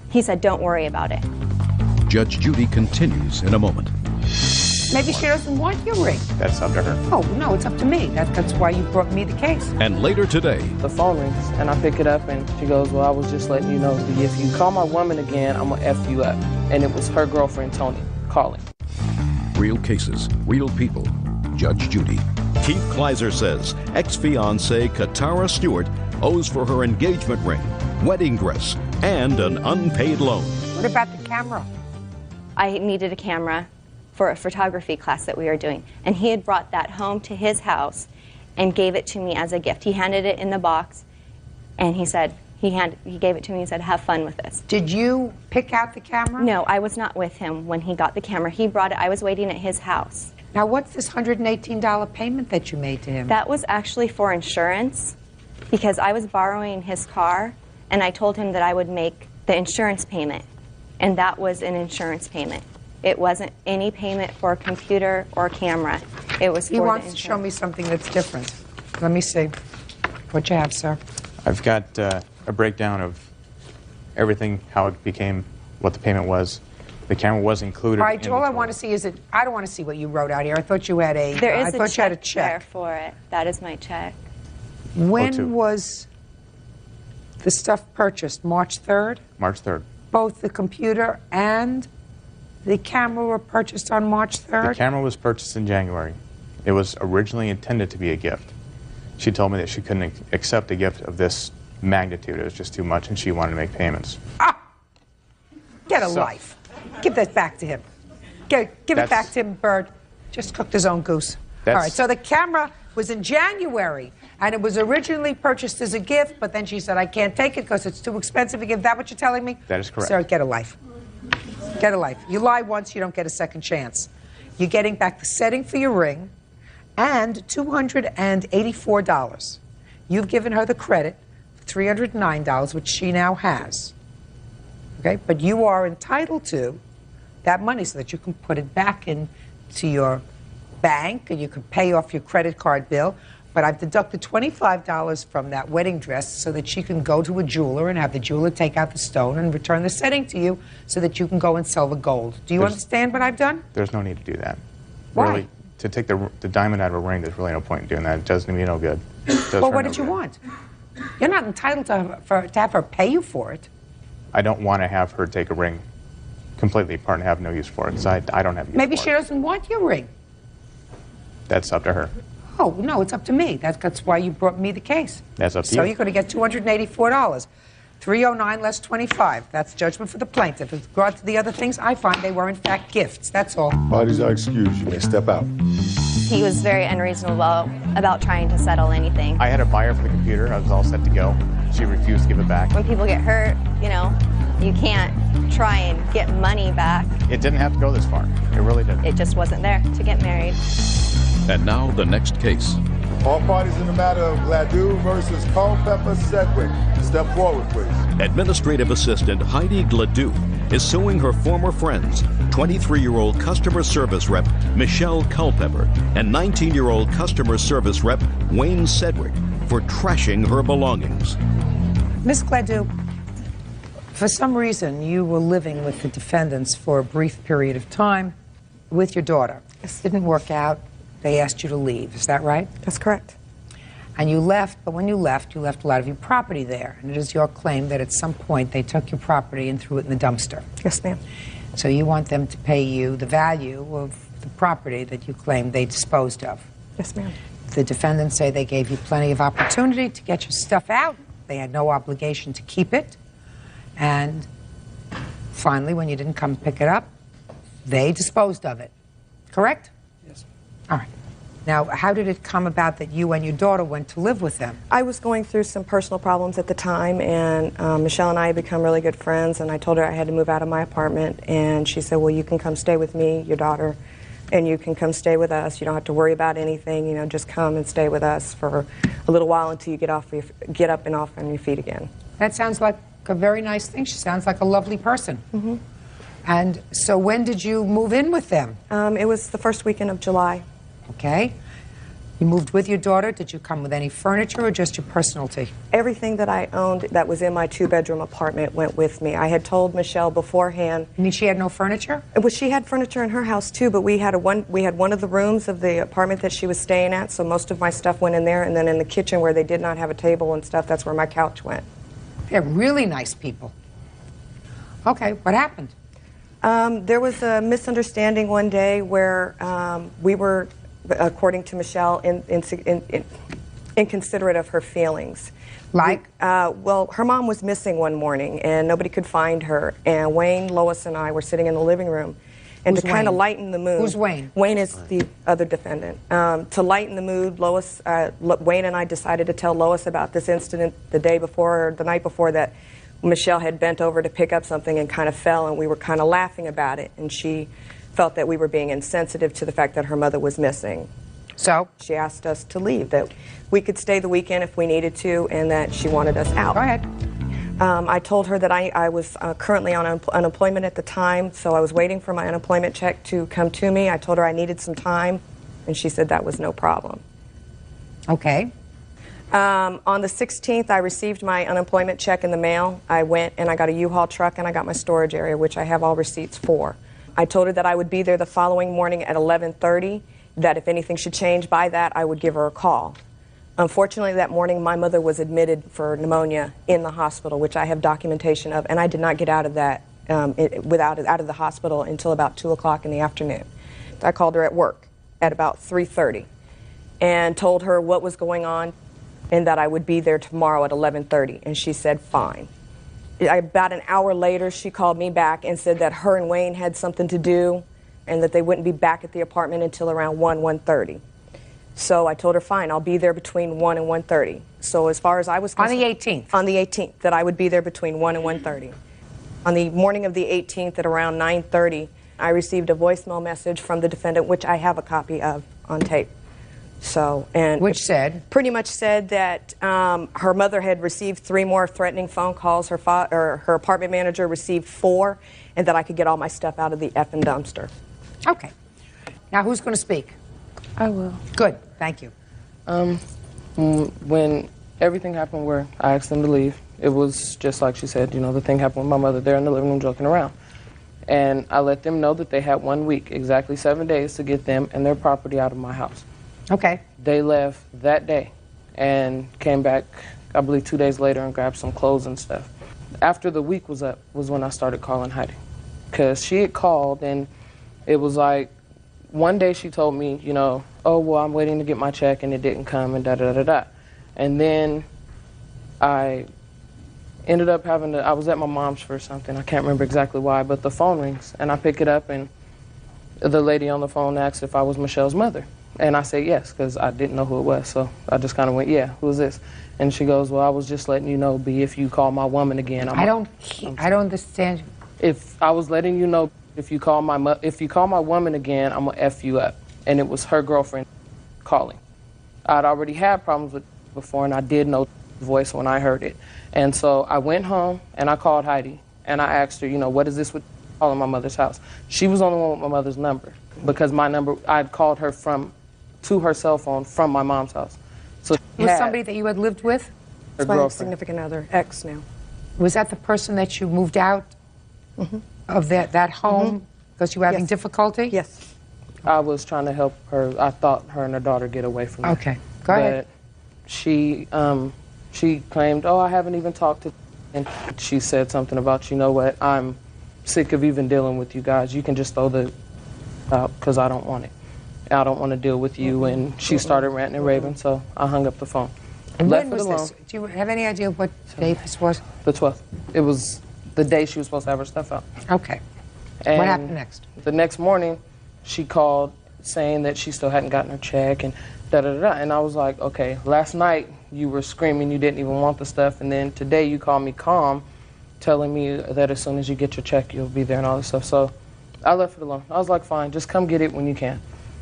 he said, don't worry about it. Judge Judy continues in a moment. Maybe she doesn't want your ring. That's up to her. Oh, no, it's up to me. That's why you brought me the case. And later today, the phone rings, and I pick it up, and she goes, well, I was just letting you know that if you call my woman again, I'm going to F you up. And it was her girlfriend, Tony, calling. real cases, real people. Judge Judy. Keith Kleiser says ex-fiancée Katara Stewart owes for her engagement ring, wedding dress, and an unpaid loan. What about the camera? I needed a camera for a photography class that we were doing, and he had brought that home to his house and gave it to me as a gift. He handed it in the box, and he said, he gave it to me and said, have fun with this. Did you pick out the camera? No, I was not with him when he got the camera. He brought it. I was waiting at his house. Now, what's this $118 payment that you made to him? That was actually for insurance because I was borrowing his car, and I told him that I would make the insurance payment, and that was an insurance payment. It wasn't any payment for a computer or camera. It was for He the wants to insurance. show me something that's different. Let me see what you have, sir. I've got a breakdown of everything, how it became, what the payment was. The camera was included. All right, all I want to see is I don't want to see what you wrote out here. I thought you had a. There is I a thought you had a check there check. for it. That is my check. When was the stuff purchased? March 3rd? March 3rd. Both the computer and the camera were purchased on March 3rd? The camera was purchased in January. It was originally intended to be a gift. She told me that she couldn't accept a gift of this magnitude. It was just too much, and she wanted to make payments. Get a life. Give that back to him. Give it back to him, Bird. Just cooked his own goose. All right, so the camera was in January, and it was originally purchased as a gift, but then she said, I can't take it because it's too expensive a gift. Is that what you're telling me? That is correct. Sarah, get a life. Get a life. You lie once, you don't get a second chance. You're getting back the setting for your ring and $284. You've given her the credit for $309, which she now has. Okay? But you are entitled to that money so that you can put it back into your bank and you can pay off your credit card bill. But I've deducted $25 from that wedding dress so that she can go to a jeweler and have the jeweler take out the stone and return the setting to you so that you can go and sell the gold. Do you understand what I've done? There's no need to do that. Why? Really, to take the diamond out of a ring, there's really no point in doing that. It does me no good. Well, what did you want? You're not entitled to have her pay you for it. I don't want to have her take a ring completely apart and have no use for it, because I don't have use Maybe for she it. doesn't want your ring. That's up to her. Oh, no, it's up to me. That's why you brought me the case. That's up to So you. you're going to get $284. $309 less $25. That's judgment for the plaintiff. With regard to the other things, I find they were, in fact, gifts. That's all. Parties are excused. You may step out. He was very unreasonable about trying to settle anything. I had a buyer for the computer. I was all set to go. She refused to give it back. When people get hurt, you know, you can't try and get money back. It didn't have to go this far. It really didn't. It just wasn't there to get married. And now the next case. All parties in the matter of Gladue versus Culpepper Sedgwick. Step forward, please. Administrative Assistant Heidi Gladue is suing her former friends, 23-year-old customer service rep Michelle Culpepper and 19-year-old customer service rep Wayne Sedgwick for trashing her belongings. Miss Gladue, for some reason, you were living with the defendants for a brief period of time with your daughter. This didn't work out. They asked you to leave. Is that right? That's correct. And you left, but when you left a lot of your property there. And it is your claim that at some point they took your property and threw it in the dumpster. Yes, ma'am. So you want them to pay you the value of the property that you claim they disposed of. Yes, ma'am. The defendants say they gave you plenty of opportunity to get your stuff out. They had no obligation to keep it. And finally, when you didn't come pick it up, they disposed of it. Correct? Yes. All right. Now, how did it come about that you and your daughter went to live with them? I was going through some personal problems at the time, and Michelle and I had become really good friends, and I told her I had to move out of my apartment, and she said, well, you can come stay with me, your daughter, and you can come stay with us. You don't have to worry about anything, you know, just come and stay with us for a little while until you get up and off on your feet again. That sounds like a very nice thing. She sounds like a lovely person. Mm-hmm. And so when did you move in with them? It was the first weekend of July. Okay. You moved with your daughter. Did you come with any furniture or just your personality? Everything that I owned that was in my two-bedroom apartment went with me. I had told Michelle beforehand. You mean she had no furniture? Well, she had furniture in her house too, but we had one of the rooms of the apartment that she was staying at, so most of my stuff went in there, and then in the kitchen where they did not have a table and stuff, that's where my couch went. They're really nice people. Okay, what happened? There was a misunderstanding one day where we were according to Michelle, inconsiderate of her feelings. Like? Well, her mom was missing one morning, and nobody could find her. And Wayne, Lois, and I were sitting in the living room. And Who's to kind of Wayne? lighten the mood. Who's Wayne? Wayne is the other defendant. To lighten the mood, Wayne and I decided to tell Lois about this incident the night before, that Michelle had bent over to pick up something and kind of fell, and we were kind of laughing about it. And she felt that we were being insensitive to the fact that her mother was missing. So? She asked us to leave, that we could stay the weekend if we needed to, and that she wanted us out. Go ahead. I told her that I was currently on unemployment at the time, so I was waiting for my unemployment check to come to me. I told her I needed some time, and she said that was no problem. Okay. On the 16th, I received my unemployment check in the mail. I went and I got a U-Haul truck and I got my storage area, which I have all receipts for. I told her that I would be there the following morning at 11:30, that if anything should change by that, I would give her a call. Unfortunately, that morning, my mother was admitted for pneumonia in the hospital, which I have documentation of, and I did not get out of that out of the hospital until about 2 o'clock in the afternoon. I called her at work at about 3:30 and told her what was going on and that I would be there tomorrow at 11:30, and she said fine. About an hour later, she called me back and said that her and Wayne had something to do and that they wouldn't be back at the apartment until around 1:30. So I told her, fine, I'll be there between 1 and 1:30. So as far as I was concerned... On the 18th? On the 18th, that I would be there between 1 and 1:30. On the morning of the 18th at around 9:30, I received a voicemail message from the defendant, which I have a copy of on tape. So, and which said? Pretty much said that her mother had received 3 more threatening phone calls, her apartment manager received 4, and that I could get all my stuff out of the effing dumpster. Okay. Now who's going to speak? I will. Good, thank you. When everything happened where I asked them to leave, it was just like she said, you know, the thing happened with my mother there in the living room joking around. And I let them know that they had 1 week, exactly 7 days, to get them and their property out of my house. Okay. They left that day and came back, I believe, 2 days later and grabbed some clothes and stuff. After the week was up was when I started calling Heidi. Because she had called, and it was like, one day she told me, you know, oh, well, I'm waiting to get my check and it didn't come and da-da-da-da. And then I ended up having to, I was at my mom's for something. I can't remember exactly why, but the phone rings and I pick it up and the lady on the phone asked if I was Michelle's mother. And I said yes, because I didn't know who it was. So I just kind of went, yeah, who is this? And she goes, well, I was just letting you know, B, if you call my woman again. I don't understand. If I was letting you know, if you call my woman again, I'm going to F you up. And it was her girlfriend calling. I'd already had problems with it before, and I did know the voice when I heard it. And so I went home, and I called Heidi, and I asked her, you know, what is this with calling my mother's house? She was on the one with my mother's number, because my number, I'd called her to her cell phone from my mom's house. So was somebody that you had lived with? It's my significant other, ex now. Was that the person that you moved out of that home because you were having difficulty? Yes. I was trying to help her. I thought her and her daughter get away from me. Okay, go ahead. She claimed, oh, I haven't even talked to, and she said something about, you know what, I'm sick of even dealing with you guys. You can just throw the out because I don't want it. I don't want to deal with you. And she started ranting and raving, so I hung up the phone. And when was this? Do you have any idea what date this was? The 12th. It was the day she was supposed to have her stuff out. Okay. And what happened next? The next morning, she called saying that she still hadn't gotten her check and da-da-da-da. And I was like, okay, last night you were screaming you didn't even want the stuff, and then today you called me calm, telling me that as soon as you get your check, you'll be there and all this stuff. So I left it alone. I was like, fine, just come get it when you can.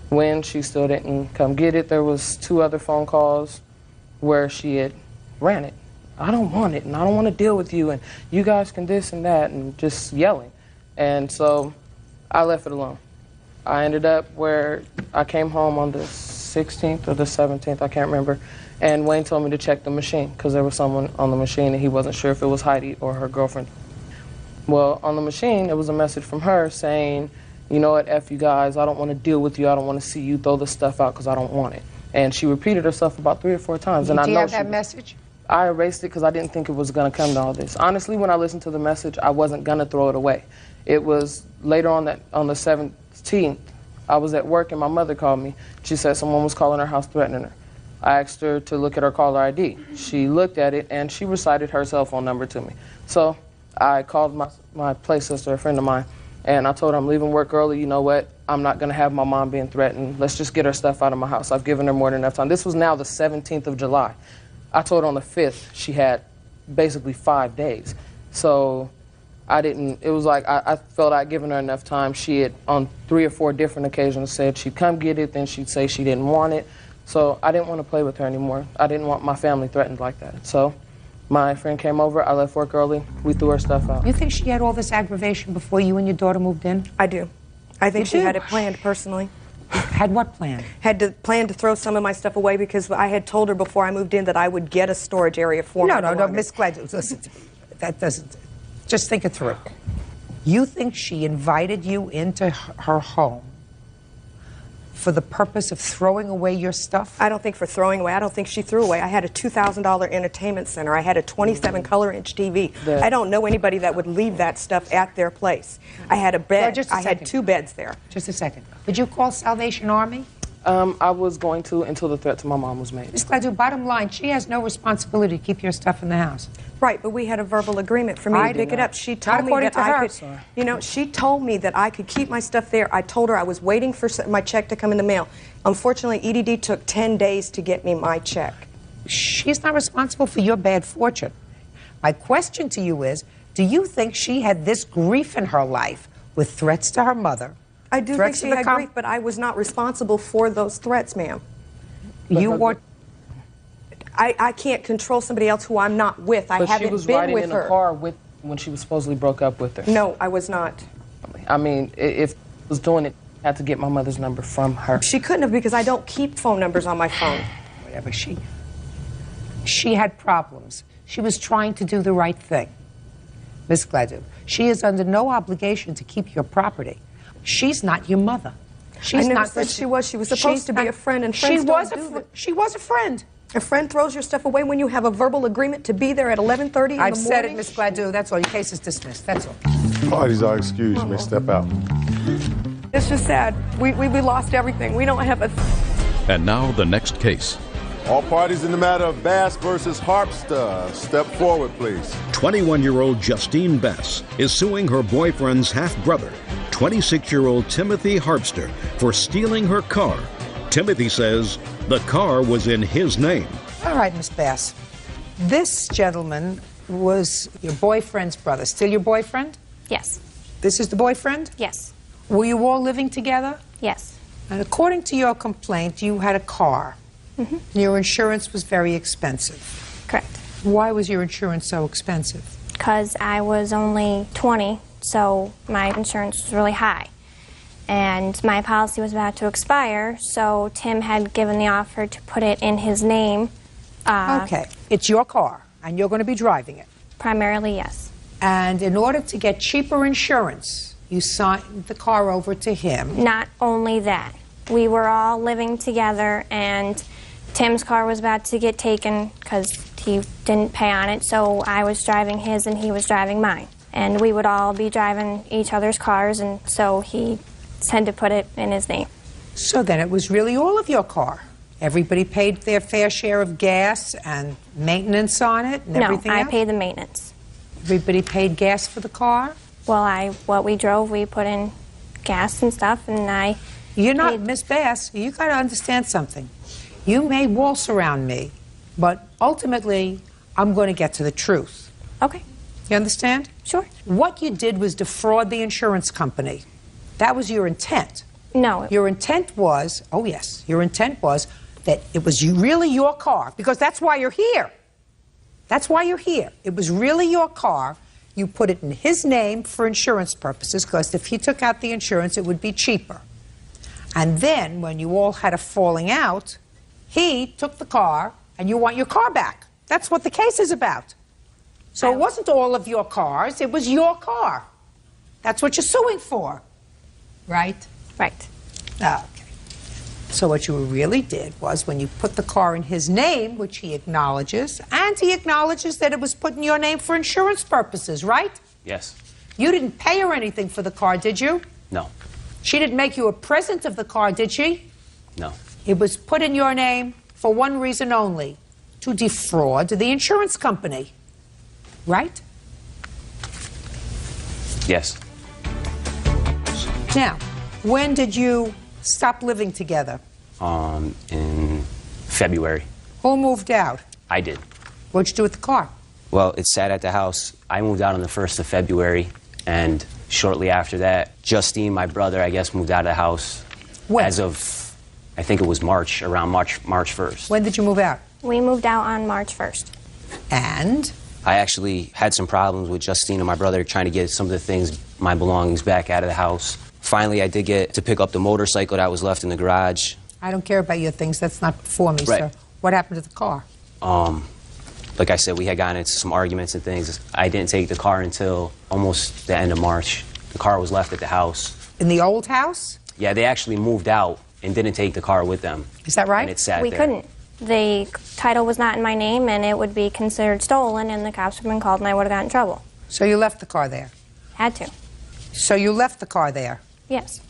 When she still didn't come get it, there was 2 other phone calls where she had ran it. I don't want it, and I don't want to deal with you, and you guys can this and that, and just yelling. And so I left it alone. I ended up where I came home on the 16th or the 17th, I can't remember, and Wayne told me to check the machine because there was someone on the machine and he wasn't sure if it was Heidi or her girlfriend. Well, on the machine, it was a message from her saying, you know what, F you guys, I don't want to deal with you, I don't want to see you throw the stuff out because I don't want it. And she repeated herself about 3 or 4 times. And Do you have that message? I erased it because I didn't think it was going to come to all this. Honestly, when I listened to the message, I wasn't going to throw it away. It was later on the 17th, I was at work and my mother called me. She said someone was calling her house threatening her. I asked her to look at her caller ID. She looked at it and she recited her cell phone number to me. So I called my play sister, a friend of mine, and I told her I'm leaving work early. You know what? I'm not going to have my mom being threatened. Let's just get her stuff out of my house. I've given her more than enough time. This was now the 17th of July. I told her on the 5th she had basically 5 days. So it was like I felt I'd given her enough time. She had, on 3 or 4 different occasions, said she'd come get it, then she'd say she didn't want it. So I didn't want to play with her anymore. I didn't want my family threatened like that. So my friend came over, I left work early, we threw her stuff out. You think she had all this aggravation before you and your daughter moved in? I do. I think she had it planned personally. Had what planned? Had to plan to throw some of my stuff away because I had told her before I moved in that I would get a storage area for me. No, Miss Gladys, listen to me. That doesn't. Just think it through. You think she invited you into her home for the purpose of throwing away your stuff? I don't think for throwing away. I don't think she threw away. I had a $2,000 entertainment center. I had a 27 color inch TV. I don't know anybody that would leave that stuff at their place. I had a bed. I had 2 beds there. Just a second. Did you call Salvation Army? I was going to until the threat to my mom was made. Ms. Gladue, bottom line, she has no responsibility to keep your stuff in the house. Right, but we had a verbal agreement for me to pick it up. She told me that I could, you know, she told me that I could keep my stuff there. I told her I was waiting for my check to come in the mail. Unfortunately, EDD took 10 days to get me my check. She's not responsible for your bad fortune. My question to you is, do you think she had this grief in her life with threats to her mother? I do think she had grief, but I was not responsible for those threats, ma'am. You were... I can't control somebody else who I'm not with. I haven't been with her. But she was riding in a car when she was supposedly broke up with her. No, I was not. I mean, if I was doing it, I had to get my mother's number from her. She couldn't have because I don't keep phone numbers on my phone. Whatever. She had problems. She was trying to do the right thing. Miss Gladue, she is under no obligation to keep your property. She's not your mother. I never said she was. She was supposed to be a friend, and friends don't do that. She was a friend. A friend throws your stuff away when you have a verbal agreement to be there at 11:30 in the morning? I've said it, Miss Gladue. That's all. Your case is dismissed. That's all. Parties are excused. You may step out. It's just sad. We lost everything. We don't have a... And now the next case. All parties in the matter of Bass versus Harpster, step forward, please. 21-year-old Justine Bass is suing her boyfriend's half-brother, 26-year-old Timothy Harpster, for stealing her car. Timothy says the car was in his name. All right, Miss Bass. This gentleman was your boyfriend's brother. Still your boyfriend? Yes. This is the boyfriend? Yes. Were you all living together? Yes. And according to your complaint, you had a car. Mm-hmm. Your insurance was very expensive. Correct. Why was your insurance so expensive? Because I was only 20, so my insurance was really high. And my policy was about to expire, so Tim had given the offer to put it in his name. Okay. It's your car, and you're going to be driving it. Primarily, yes. And in order to get cheaper insurance, you signed the car over to him. Not only that. We were all living together, and Tim's car was about to get taken because he didn't pay on it, so I was driving his and he was driving mine. And we would all be driving each other's cars, and so he had to put it in his name. So then it was really all of your car. Everybody paid their fair share of gas and maintenance on it and everything else? No, I paid the maintenance. Everybody paid gas for the car? Well, what we drove, we put in gas and stuff, and You're not, Miss Bass, you got to understand something. You may waltz around me, but ultimately, I'm going to get to the truth. Okay. You understand? Sure. What you did was defraud the insurance company. That was your intent. No. Your intent was, oh yes, your intent was that it was really your car, because that's why you're here. That's why you're here. It was really your car. You put it in his name for insurance purposes, because if he took out the insurance, it would be cheaper. And then, when you all had a falling out, he took the car, and you want your car back. That's what the case is about. So it wasn't all of your cars, it was your car. That's what you're suing for. Right? Right. Okay. So what you really did was, when you put the car in his name, which he acknowledges, and he acknowledges that it was put in your name for insurance purposes, right? Yes. You didn't pay her anything for the car, did you? No. She didn't make you a present of the car, did she? No. It was put in your name for one reason only, to defraud the insurance company, right? Yes. Now, when did you stop living together? In February. Who moved out? I did. What'd you do with the car? Well, it sat at the house. I moved out on the 1st of February, and shortly after that, Justine, my brother, I guess, moved out of the house. When? As of, I think it was March, around March 1st. When did you move out? We moved out on March 1st. And? I actually had some problems with Justine and my brother trying to get some of the things, my belongings, back out of the house. Finally, I did get to pick up the motorcycle that was left in the garage. I don't care about your things. That's not for me, Right. sir. What happened to the car? Like I said, we had gotten into some arguments and things. I didn't take the car until almost the end of March. The car was left at the house. In the old house? Yeah, they actually moved out and didn't take the car with them. Is that right? And it sat We there. couldn't. The title was not in my name, and it would be considered stolen, and the cops would have been called, and I would have gotten in trouble. So you left the car there? Had to. So you left the car there? Yes.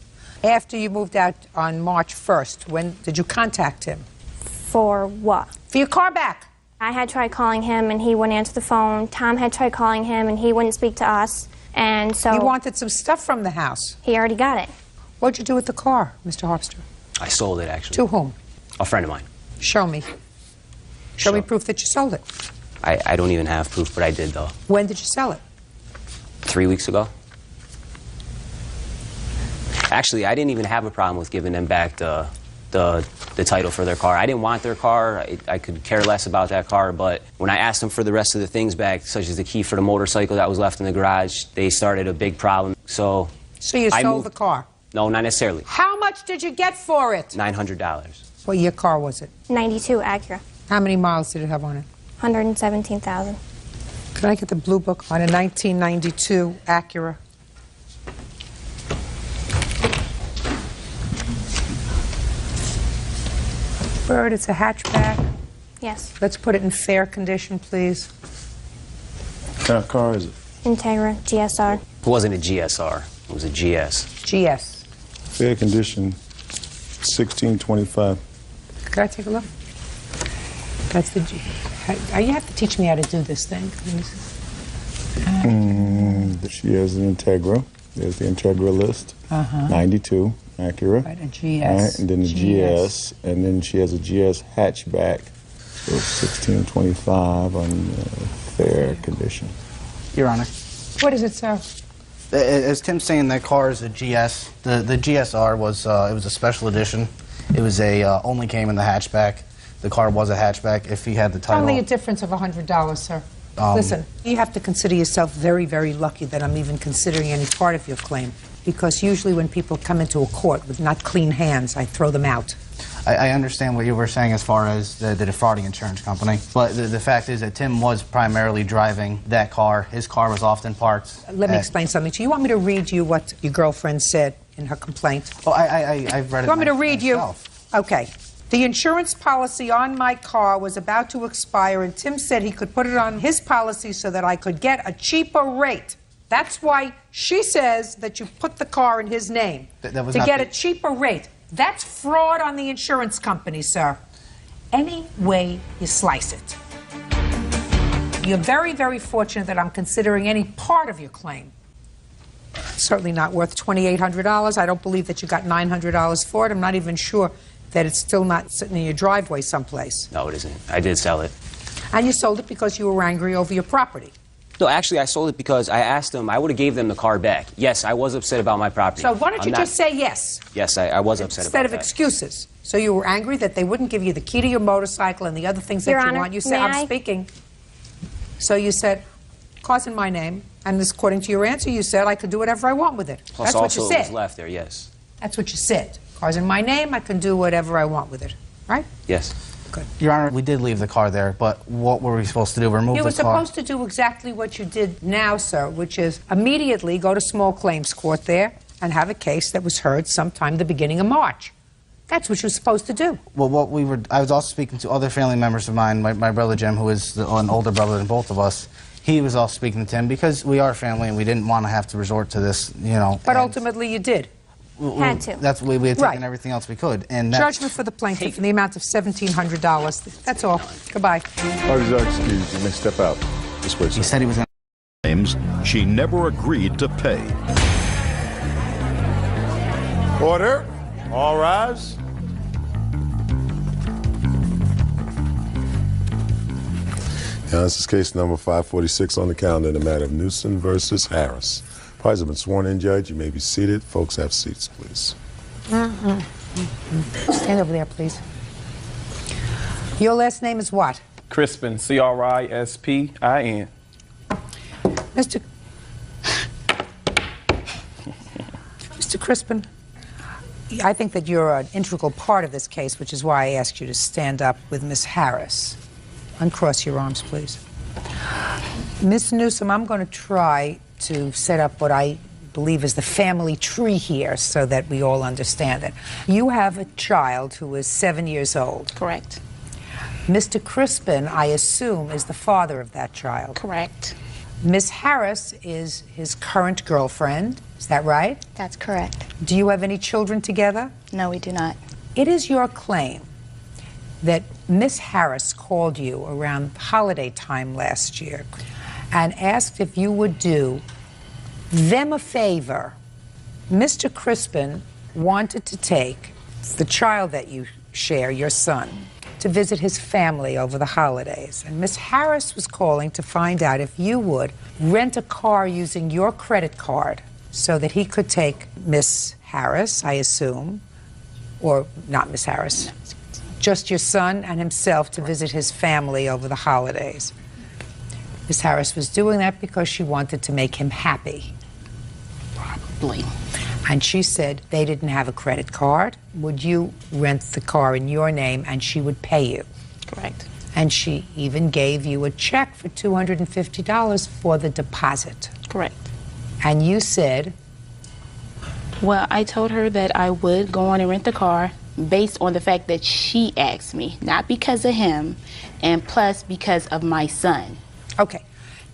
After you moved out on March 1st, when did you contact him? For what? For your car back. I had tried calling him, and he wouldn't answer the phone. Tom had tried calling him, and he wouldn't speak to us. And so... He wanted some stuff from the house. He already got it. What'd you do with the car, Mr. Harpster? I sold it, actually. To whom? A friend of mine. Show me. Show me proof that you sold it. I don't even have proof, but I did, though. When did you sell it? 3 weeks ago. Actually, I didn't even have a problem with giving them back the title for their car. I didn't want their car. I could care less about that car, but when I asked them for the rest of the things back, such as the key for the motorcycle that was left in the garage, they started a big problem. So you sold the car? No, not necessarily. How much did you get for it? $900. What year car was it? 92 Acura. How many miles did it have on it? 117,000. Could I get the blue book on a 1992 Acura? Bird, it's a hatchback. Yes. Let's put it in fair condition, please. What kind of car is it? Integra GSR. It wasn't a GSR. It was a GS. GS. Fair condition, 1625. Could I take a look? That's the G. You have to teach me how to do this thing. She has an Integra. There's the Integra list. 92 Acura. Right, a GS. And then the GS. And then she has a GS hatchback. So 1625 on fair condition. Your Honor. What is it, sir? As Tim's saying, that car is a GS. The GSR was it was a special edition. It was a only came in the hatchback. The car was a hatchback. If he had the title. Only a difference of $100, sir. Listen, you have to consider yourself very, very lucky that I'm even considering any part of your claim. Because usually when people come into a court with not clean hands, I throw them out. I understand what you were saying as far as the defrauding insurance company. But the fact is that Tim was primarily driving that car. His car was often parked. Let me explain something to you. You want me to read you what your girlfriend said in her complaint? Oh, I've read it. You want me to read myself. you? Okay. The insurance policy on my car was about to expire, and Tim said he could put it on his policy so that I could get a cheaper rate. That's why she says that you put the car in his name, That was to not get the- a cheaper rate. That's fraud on the insurance company, sir. Any way you slice it. You're very, very fortunate that I'm considering any part of your claim. Certainly not worth $2,800. I don't believe that you got $900 for it. I'm not even sure that it's still not sitting in your driveway someplace. No, it isn't. I did sell it. And you sold it because you were angry over your property. No, actually, I sold it because I asked them, I would have gave them the car back. Yes, I was upset about my property. So why don't I'm you not- just say yes, Yes, I was upset instead about of that. excuses? So you were angry that they wouldn't give you the key to your motorcycle and the other things that Your you Honor, want. You said, may I'm I? speaking. So you said, car's in my name, and this, according to your answer, you said I could do whatever I want with it. Plus, That's what also, you it was said. left there, yes. That's what you said. Car's in my name, I can do whatever I want with it. Right? Yes. Your Honor, we did leave the car there, but what were we supposed to do? Remove You the were car? supposed to do exactly what you did now, sir, which is immediately go to small claims court there and have a case that was heard sometime the beginning of March. That's what you're supposed to do. Well, I was also speaking to other family members of mine, my brother Jim, who is an older brother than both of us. He was also speaking to Tim because we are family and we didn't want to have to resort to this, you know. But ultimately you did. Had to. That's we had taken Right. everything else we could, and that's, Judgment for the plaintiff in the amount of $1,700. That's all. Goodbye. Parties are excused. You may step out. This way, sir. he said he was going Claims she never agreed to pay. Order. All rise. Now, this is case number 546 on the calendar in the matter of Newsom versus Harris. Parties have been sworn in, Judge. You may be seated. Folks, have seats, please. Stand over there, please. Your last name is what? Crispin, Crispin. Mr. Crispin, I think that you're an integral part of this case, which is why I asked you to stand up with Miss Harris. Uncross your arms, please. Miss Newsom, I'm going to try to set up what I believe is the family tree here so that we all understand it. You have a child who is 7 years old. Correct. Mr. Crispin, I assume, is the father of that child. Correct. Miss Harris is his current girlfriend. Is that right? That's correct. Do you have any children together? No, we do not. It is your claim that Miss Harris called you around holiday time last year and asked if you would do them a favor. Mr. Crispin wanted to take the child that you share, your son, to visit his family over the holidays. And Miss Harris was calling to find out if you would rent a car using your credit card so that he could take Miss Harris, I assume, or not Miss Harris, just your son and himself to visit his family over the holidays. Miss Harris was doing that because she wanted to make him happy. Probably. And she said they didn't have a credit card. Would you rent the car in your name and she would pay you? Correct. And she even gave you a check for $250 for the deposit. Correct. And you said? Well, I told her that I would go on and rent the car based on the fact that she asked me, not because of him, and plus because of my son. Okay.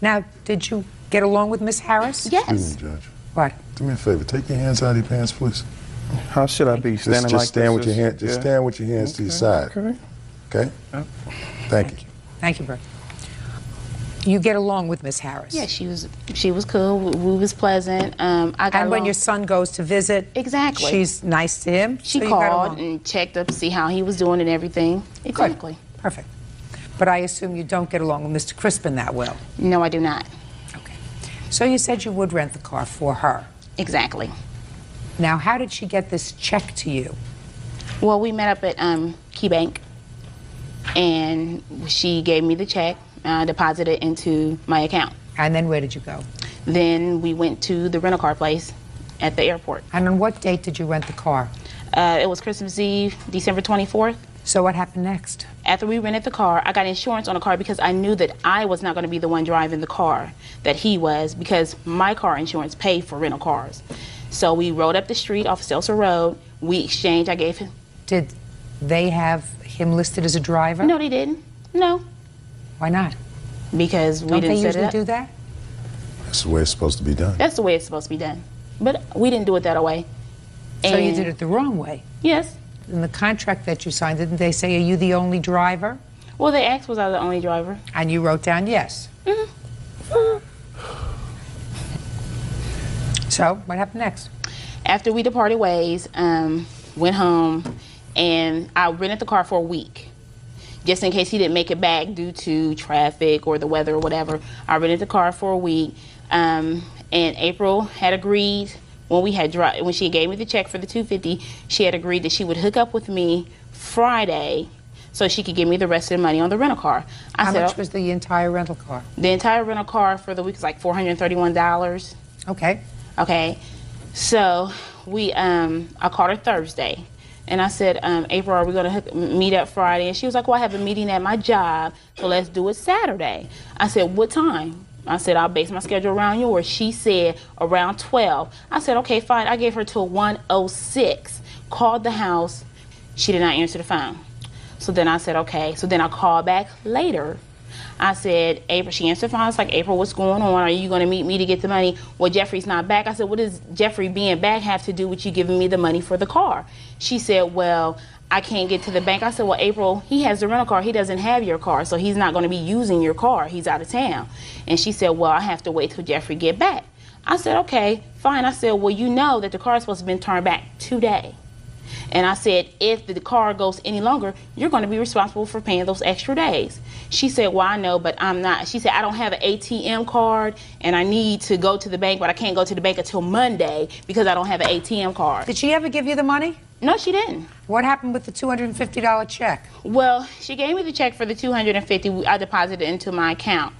Now, did you get along with Miss Harris? Yes. Excuse me, Judge. What? Do me a favor. Take your hands out of your pants, please. How should I be standing Just like stand this? with your hand. Just stand with your hands to your side. Okay. Okay. Thank you. Thank you, Bert. You get along with Miss Harris? Yeah, she was cool. We was pleasant. I got And when along. your son goes to visit, Exactly. she's nice to him. She so you got called along. and checked up to see how he was doing and everything. Exactly. Perfect. But I assume you don't get along with Mr. Crispin that well. No, I do not. So you said you would rent the car for her. Exactly. Now, how did she get this check to you? Well, we met up at Key Bank, and she gave me the check, deposited into my account. And then where did you go? Then we went to the rental car place at the airport. And on what date did you rent the car? It was Christmas Eve, December 24th. So what happened next? After we rented the car, I got insurance on the car because I knew that I was not going to be the one driving the car, that he was, because my car insurance paid for rental cars. So we rode up the street off Stelzer Road. We exchanged. I gave him. Did they have him listed as a driver? No, they didn't. No. Why not? Because we Don't didn't they set it usually up. do that? That's the way it's supposed to be done. That's the way it's supposed to be done. But we didn't do it that way. So you And- did it the wrong way? Yes. In the contract that you signed, didn't they say, are you the only driver? Well, they asked was I the only driver. And you wrote down yes. So what happened next? After we departed ways, went home, and I rented the car for a week. Just in case he didn't make it back due to traffic or the weather or whatever. I rented the car for a week. And April had agreed when she gave me the check for the $250, she had agreed that she would hook up with me Friday so she could give me the rest of the money on the rental car. How much was the entire rental car? The entire rental car for the week was like $431. Okay. Okay. So I called her Thursday. And I said, April, are we going to meet up Friday? And she was like, well, I have a meeting at my job, so let's do it Saturday. I said, what time? I said, I'll base my schedule around yours. She said, around 12. I said, okay, fine. I gave her till 1:06. Called the house. She did not answer the phone. So then I said, okay. So then I called back later I said, April, she answered fine. I was like, April, what's going on? Are you going to meet me to get the money? Well, Jeffrey's not back. I said, what does Jeffrey being back have to do with you giving me the money for the car? She said, well, I can't get to the bank. I said, well, April, he has the rental car. He doesn't have your car, so he's not going to be using your car. He's out of town. And she said, well, I have to wait till Jeffrey get back. I said, okay, fine. I said, well, you know that the car is supposed to have been turned back today. And I said, if the car goes any longer, you're going to be responsible for paying those extra days. She said, well, I know, but I'm not. She said, I don't have an ATM card, and I need to go to the bank, but I can't go to the bank until Monday because I don't have an ATM card. Did she ever give you the money? No, she didn't. What happened with the $250 check? Well, she gave me the check for the $250. I deposited it into my account.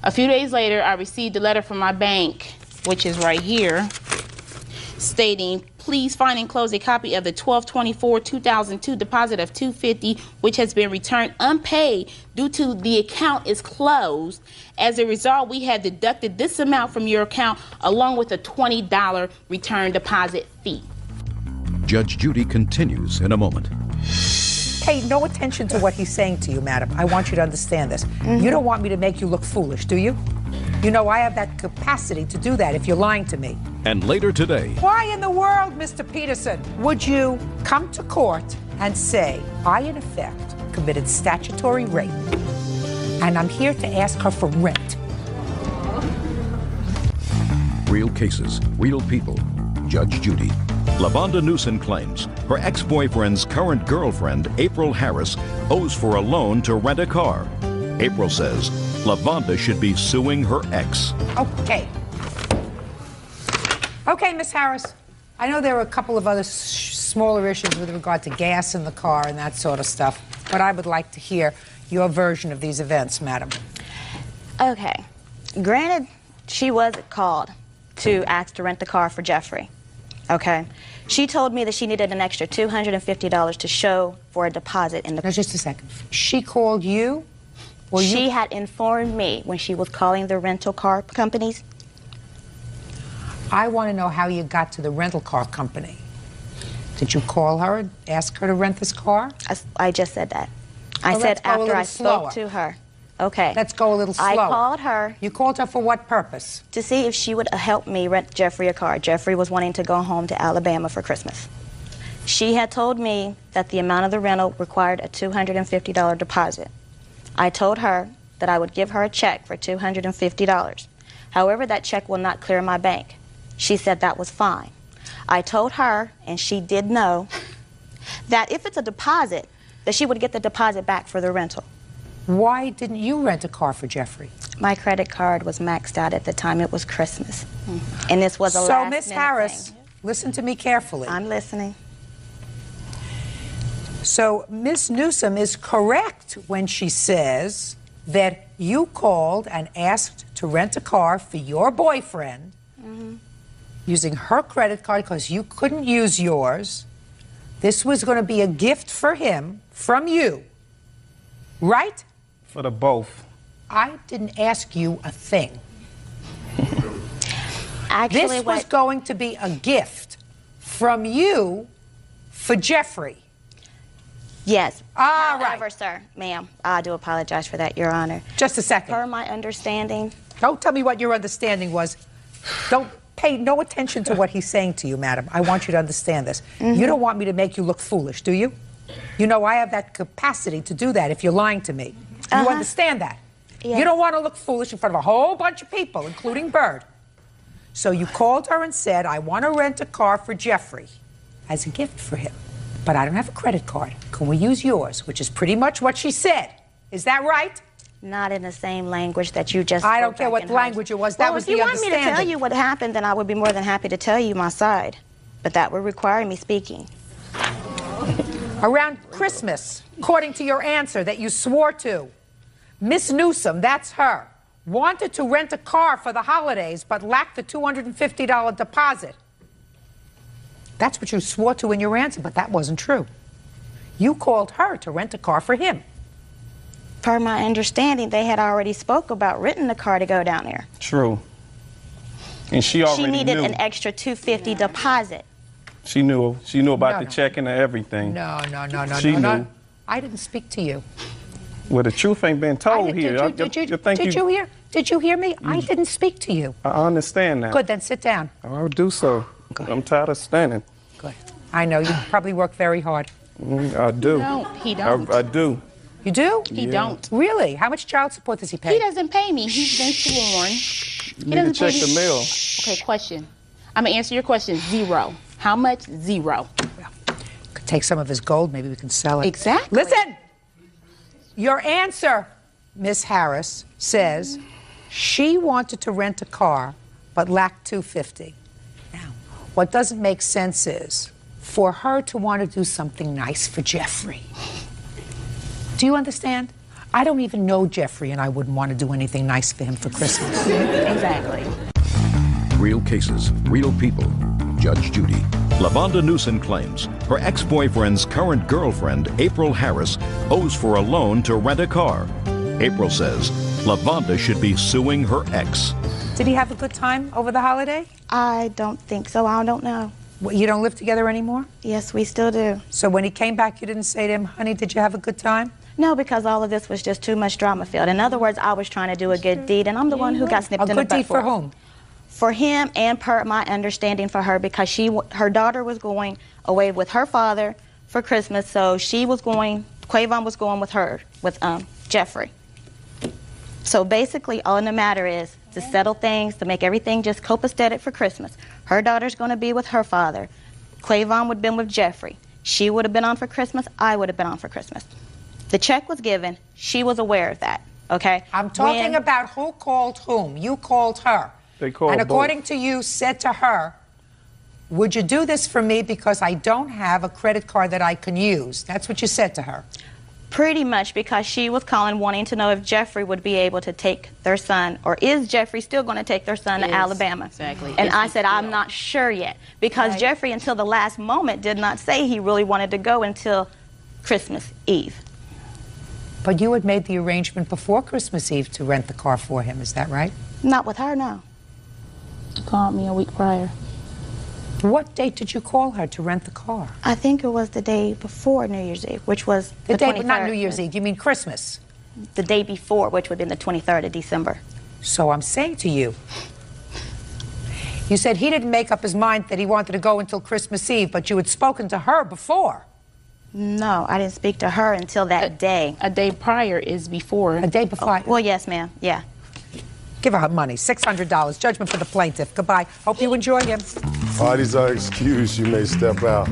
A few days later, I received a letter from my bank, which is right here, stating, please find and close a copy of the 12/24/2002 deposit of $250, which has been returned unpaid due to the account is closed. As a result, we have deducted this amount from your account along with a $20 return deposit fee. Judge Judy continues in a moment. Pay no attention to what he's saying to you, madam. I want you to understand this. You don't want me to make you look foolish, do you? You know I have that capacity to do that if you're lying to me. And later today, Why in the world, Mr. Peterson, would you come to court and say, I, in effect, committed statutory rape, and I'm here to ask her for rent? real cases, real people. Judge Judy. LaVonda Newsom claims her ex-boyfriend's current girlfriend, April Harris, owes for a loan to rent a car. April says LaVonda should be suing her ex. Okay, Miss Harris. I know there are a couple of other smaller issues with regard to gas in the car and that sort of stuff, but I would like to hear your version of these events, madam. Okay. Granted, she was called to ask to rent the car for Jeffrey. Okay? She told me that she needed an extra $250 to show for a deposit in the... Now, just a second. She called you? She had informed me when she was calling the rental car companies. I want to know how you got to the rental car company. Did you call her and ask her to rent this car? I just said that. I said after I spoke to her. Okay. Let's go a little slower. I called her. You called her for what purpose? To see if she would help me rent Jeffrey a car. Jeffrey was wanting to go home to Alabama for Christmas. She had told me that the amount of the rental required a $250 deposit. I told her that I would give her a check for $250. However, that check will not clear my bank. She said that was fine. I told her, and she did know, that if it's a deposit, that she would get the deposit back for the rental. Why didn't you rent a car for Jeffrey? My credit card was maxed out at the time. It was Christmas. And this was a last minute So, Miss Harris, listen to me carefully. I'm listening. So, Miss Newsom is correct when she says that you called and asked to rent a car for your boyfriend using her credit card because you couldn't use yours. This was going to be a gift for him from you, right? For the both. I didn't ask you a thing. Actually, this was going to be a gift from you for Jeffrey. Yes. However, sir, ma'am, I do apologize for that, Your Honor. Just a second. Per my understanding. Don't tell me what your understanding was. Don't pay no attention to what he's saying to you, madam. I want you to understand this. You don't want me to make you look foolish, do you? You know I have that capacity to do that if you're lying to me. You understand that? Yes. You don't want to look foolish in front of a whole bunch of people, including Bird. So you called her and said, I want to rent a car for Jeffrey as a gift for him. But I don't have a credit card. Can we use yours? Which is pretty much what she said. Is that right? Not in the same language that you just I don't care what language it was. That was the understanding. If you want me to tell you what happened, then I would be more than happy to tell you my side. But that would require me speaking. Around Christmas, according to your answer that you swore to, Miss Newsom, that's her, wanted to rent a car for the holidays but lacked the $250 deposit. That's what you swore to in your answer, but that wasn't true. You called her to rent a car for him. Per my understanding, they had already spoke about renting the car to go down there. True. And she already knew. She needed an extra $250 deposit. She knew about the check and everything. No. She knew. I didn't speak to you. Well, the truth ain't been told here. Did you hear me? I didn't speak to you. I understand that. Good, then sit down. I'll do so. Good. I'm tired of standing. Good. I know, you probably work very hard. I do. He don't. I do. You do? He don't. Really? How much child support does he pay? He doesn't pay me. He's been sworn. He Need to check the mail. Okay, question. I'm gonna answer your question. 0. How much? 0. Could take some of his gold, maybe we can sell it. Exactly. Listen! Your answer, Miss Harris, says she wanted to rent a car but lacked $250. Now, what doesn't make sense is for her to want to do something nice for Jeffrey. Do you understand? I don't even know Jeffrey, and I wouldn't want to do anything nice for him for Christmas. Exactly. Real cases, real people. Judge Judy. LaVonda Newsom claims her ex-boyfriend's current girlfriend, April Harris, owes for a loan to rent a car. April says LaVonda should be suing her ex. Did he have a good time over the holiday? I don't think so. I don't know. What, you don't live together anymore? Yes, we still do. So when he came back, you didn't say to him, honey, did you have a good time? No, because all of this was just too much drama filled. In other words, I was trying to do a good deed, and I'm the one who got snipped in the butt. A good deed for whom? For him, and per my understanding for her, because her daughter was going away with her father for Christmas, so she was going, Quavon was going with her, with Jeffrey. So basically, all in the matter is to settle things, to make everything just copacetic for Christmas. Her daughter's going to be with her father. Quavon would have been with Jeffrey. She would have been on for Christmas. I would have been on for Christmas. The check was given. She was aware of that, okay? I'm talking about who called whom. You called her. They called and according both. to you, said to her, would you do this for me because I don't have a credit card that I can use? That's what you said to her. Pretty much, because she was calling wanting to know if Jeffrey would be able to take their son, or is Jeffrey still going to take their son to Alabama? Exactly. And I said, I'm not sure yet, because Jeffrey, until the last moment, did not say he really wanted to go until Christmas Eve. But you had made the arrangement before Christmas Eve to rent the car for him, is that right? Not with her, no. He called me a week prior. What date did you call her to rent the car? I think it was the day before New Year's Eve, which was the day, 23rd. Not New Year's Eve, you mean Christmas? The day before, which would have been the 23rd of December. So I'm saying to you, you said he didn't make up his mind that he wanted to go until Christmas Eve, but you had spoken to her before. No, I didn't speak to her until that day. A day prior is before. A day before? Well, yes, ma'am, yeah. Give her money, $600. Judgment for the plaintiff. Goodbye. Hope you enjoy him. Parties are excused. You may step out.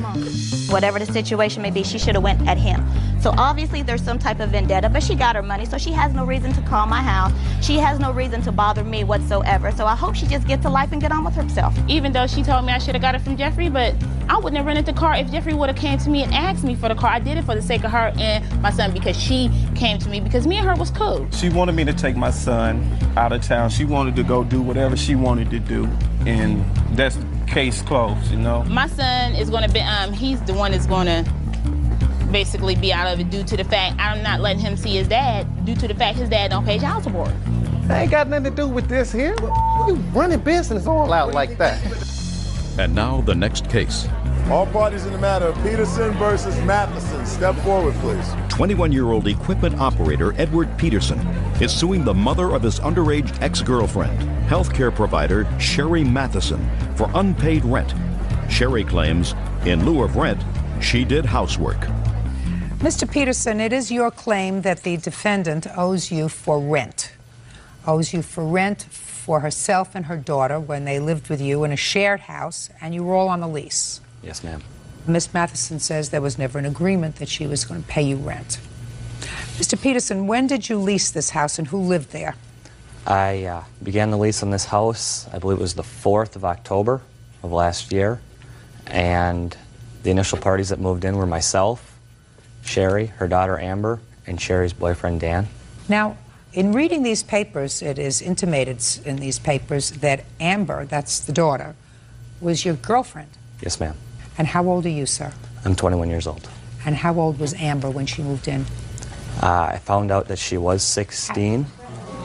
Whatever the situation may be, she should have went at him. So obviously there's some type of vendetta, but she got her money, so she has no reason to call my house. She has no reason to bother me whatsoever. So I hope she just gets to life and get on with herself. Even though she told me I should have got it from Jeffrey, but I wouldn't have rented the car if Jeffrey would have came to me and asked me for the car. I did it for the sake of her and my son, because she came to me because me and her was cool. She wanted me to take my son out of town. She wanted to go do whatever she wanted to do, and that's case closed, you know? My son is going to be, he's the one that's going to basically be out of it due to the fact I'm not letting him see his dad, due to the fact his dad don't pay child support. That ain't got nothing to do with this here. You running business all out like that. And now the next case. All parties in the matter of Peterson versus Matheson. Step forward, please. 21-year-old equipment operator Edward Peterson is suing the mother of his underage ex-girlfriend, healthcare provider Sherry Matheson, for unpaid rent. Sherry claims, in lieu of rent, she did housework. Mr. Peterson, it is your claim that the defendant owes you for rent. Owes you for rent for herself and her daughter when they lived with you in a shared house and you were all on a lease. Yes, ma'am. Miss Matheson says there was never an agreement that she was going to pay you rent. Mr. Peterson, when did you lease this house and who lived there? I began the lease on this house, I believe it was the 4th of October of last year. And the initial parties that moved in were myself, Sherry, her daughter Amber, and Sherry's boyfriend Dan. Now, in reading these papers, it is intimated in these papers that Amber, that's the daughter, was your girlfriend. Yes, ma'am. And how old are you, sir? I'm 21 years old. And how old was Amber when she moved in? I found out that she was 16.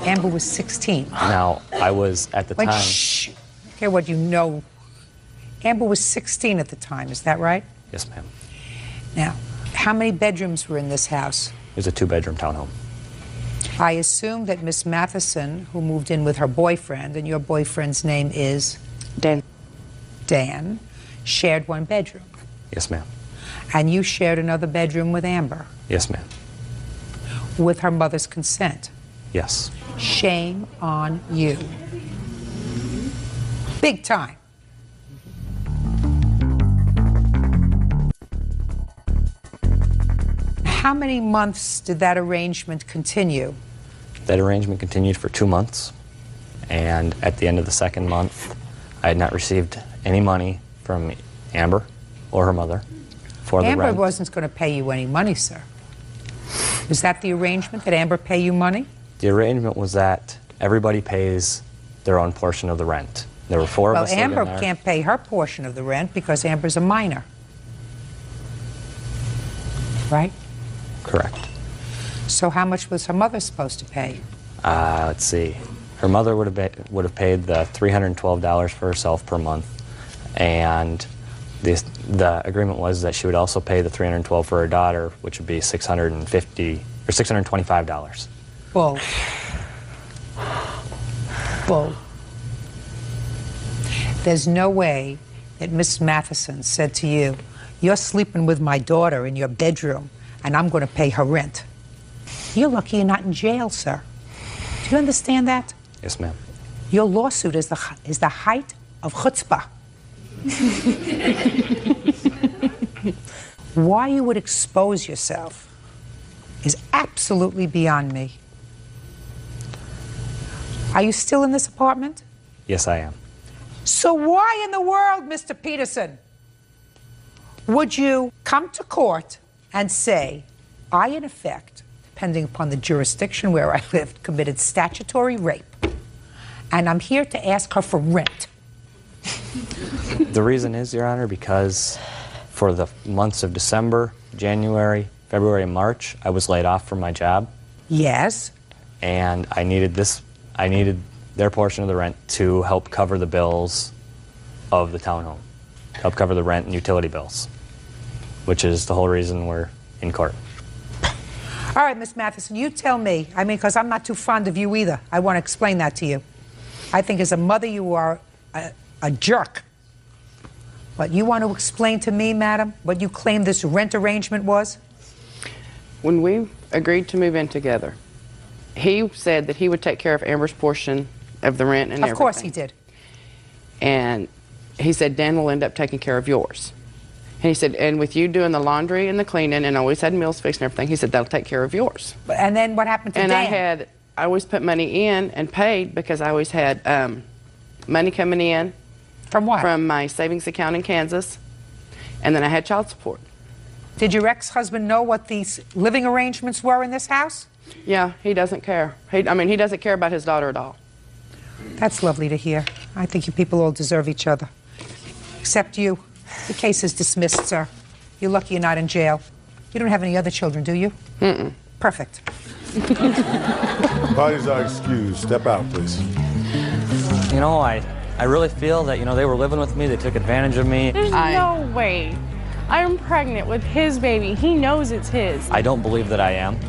Amber was 16. Now, I was at the Wait, time... shh. Okay, what you know. Amber was 16 at the time, is that right? Yes, ma'am. Now, how many bedrooms were in this house? It was a 2-bedroom townhome. I assume that Miss Matheson, who moved in with her boyfriend, and your boyfriend's name is? Dan, shared one bedroom. Yes, ma'am. And you shared another bedroom with Amber? Yes, ma'am. With her mother's consent? Yes. Shame on you. Big time. How many months did that arrangement continue? That arrangement continued for 2 months, and at the end of the second month, I had not received any money from Amber or her mother for the Amber rent. wasn't going to pay you any money, sir. Is that the arrangement, that Amber pay you money? The arrangement was that everybody pays their own portion of the rent. There were 4 of us living Amber there. can't pay her portion of the rent because Amber's a minor. Right? Correct. So how much was her mother supposed to pay? Let's see. Her mother would have paid the $312 for herself per month, and the agreement was that she would also pay the $312 for her daughter, which would be $650 or $625. Bull. Bull. There's no way that Miss Matheson said to you, "You're sleeping with my daughter in your bedroom, and I'm going to pay her rent." You're lucky you're not in jail, sir. Do you understand that? Yes, ma'am. Your lawsuit is the height of chutzpah. Why you would expose yourself is absolutely beyond me. Are you still in this apartment? Yes, I am. So why in the world, Mr. Peterson, would you come to court and say, I, in effect, depending upon the jurisdiction where I lived, committed statutory rape, and I'm here to ask her for rent? The reason is, Your Honor, because for the months of December, January, February, and March, I was laid off from my job. Yes. And I needed their portion of the rent to help cover the bills of the townhome, to help cover the rent and utility bills, which is the whole reason we're in court. All right, Miss Matheson, you tell me. I mean, because I'm not too fond of you either. I want to explain that to you. I think as a mother, you are a jerk. But you want to explain to me, madam, what you claim this rent arrangement was? When we agreed to move in together, he said that he would take care of Amber's portion of the rent and everything. Of course he did. And he said, Dan will end up taking care of yours. And he said, and with you doing the laundry and the cleaning and always had meals fixed and everything, he said, that'll take care of yours. And then what happened to Dan? Dan? I always put money in and paid because I always had money coming in. From what? From my savings account in Kansas. And then I had child support. Did your ex-husband know what these living arrangements were in this house? Yeah, he doesn't care. He doesn't care about his daughter at all. That's lovely to hear. I think you people all deserve each other. Except you. The case is dismissed, sir. You're lucky you're not in jail. You don't have any other children, do you? Mm-mm. Perfect. Parties are excused. Step out, please. You know, I really feel that, they were living with me, they took advantage of me. There's no way. I'm pregnant with his baby. He knows it's his. I don't believe that I am.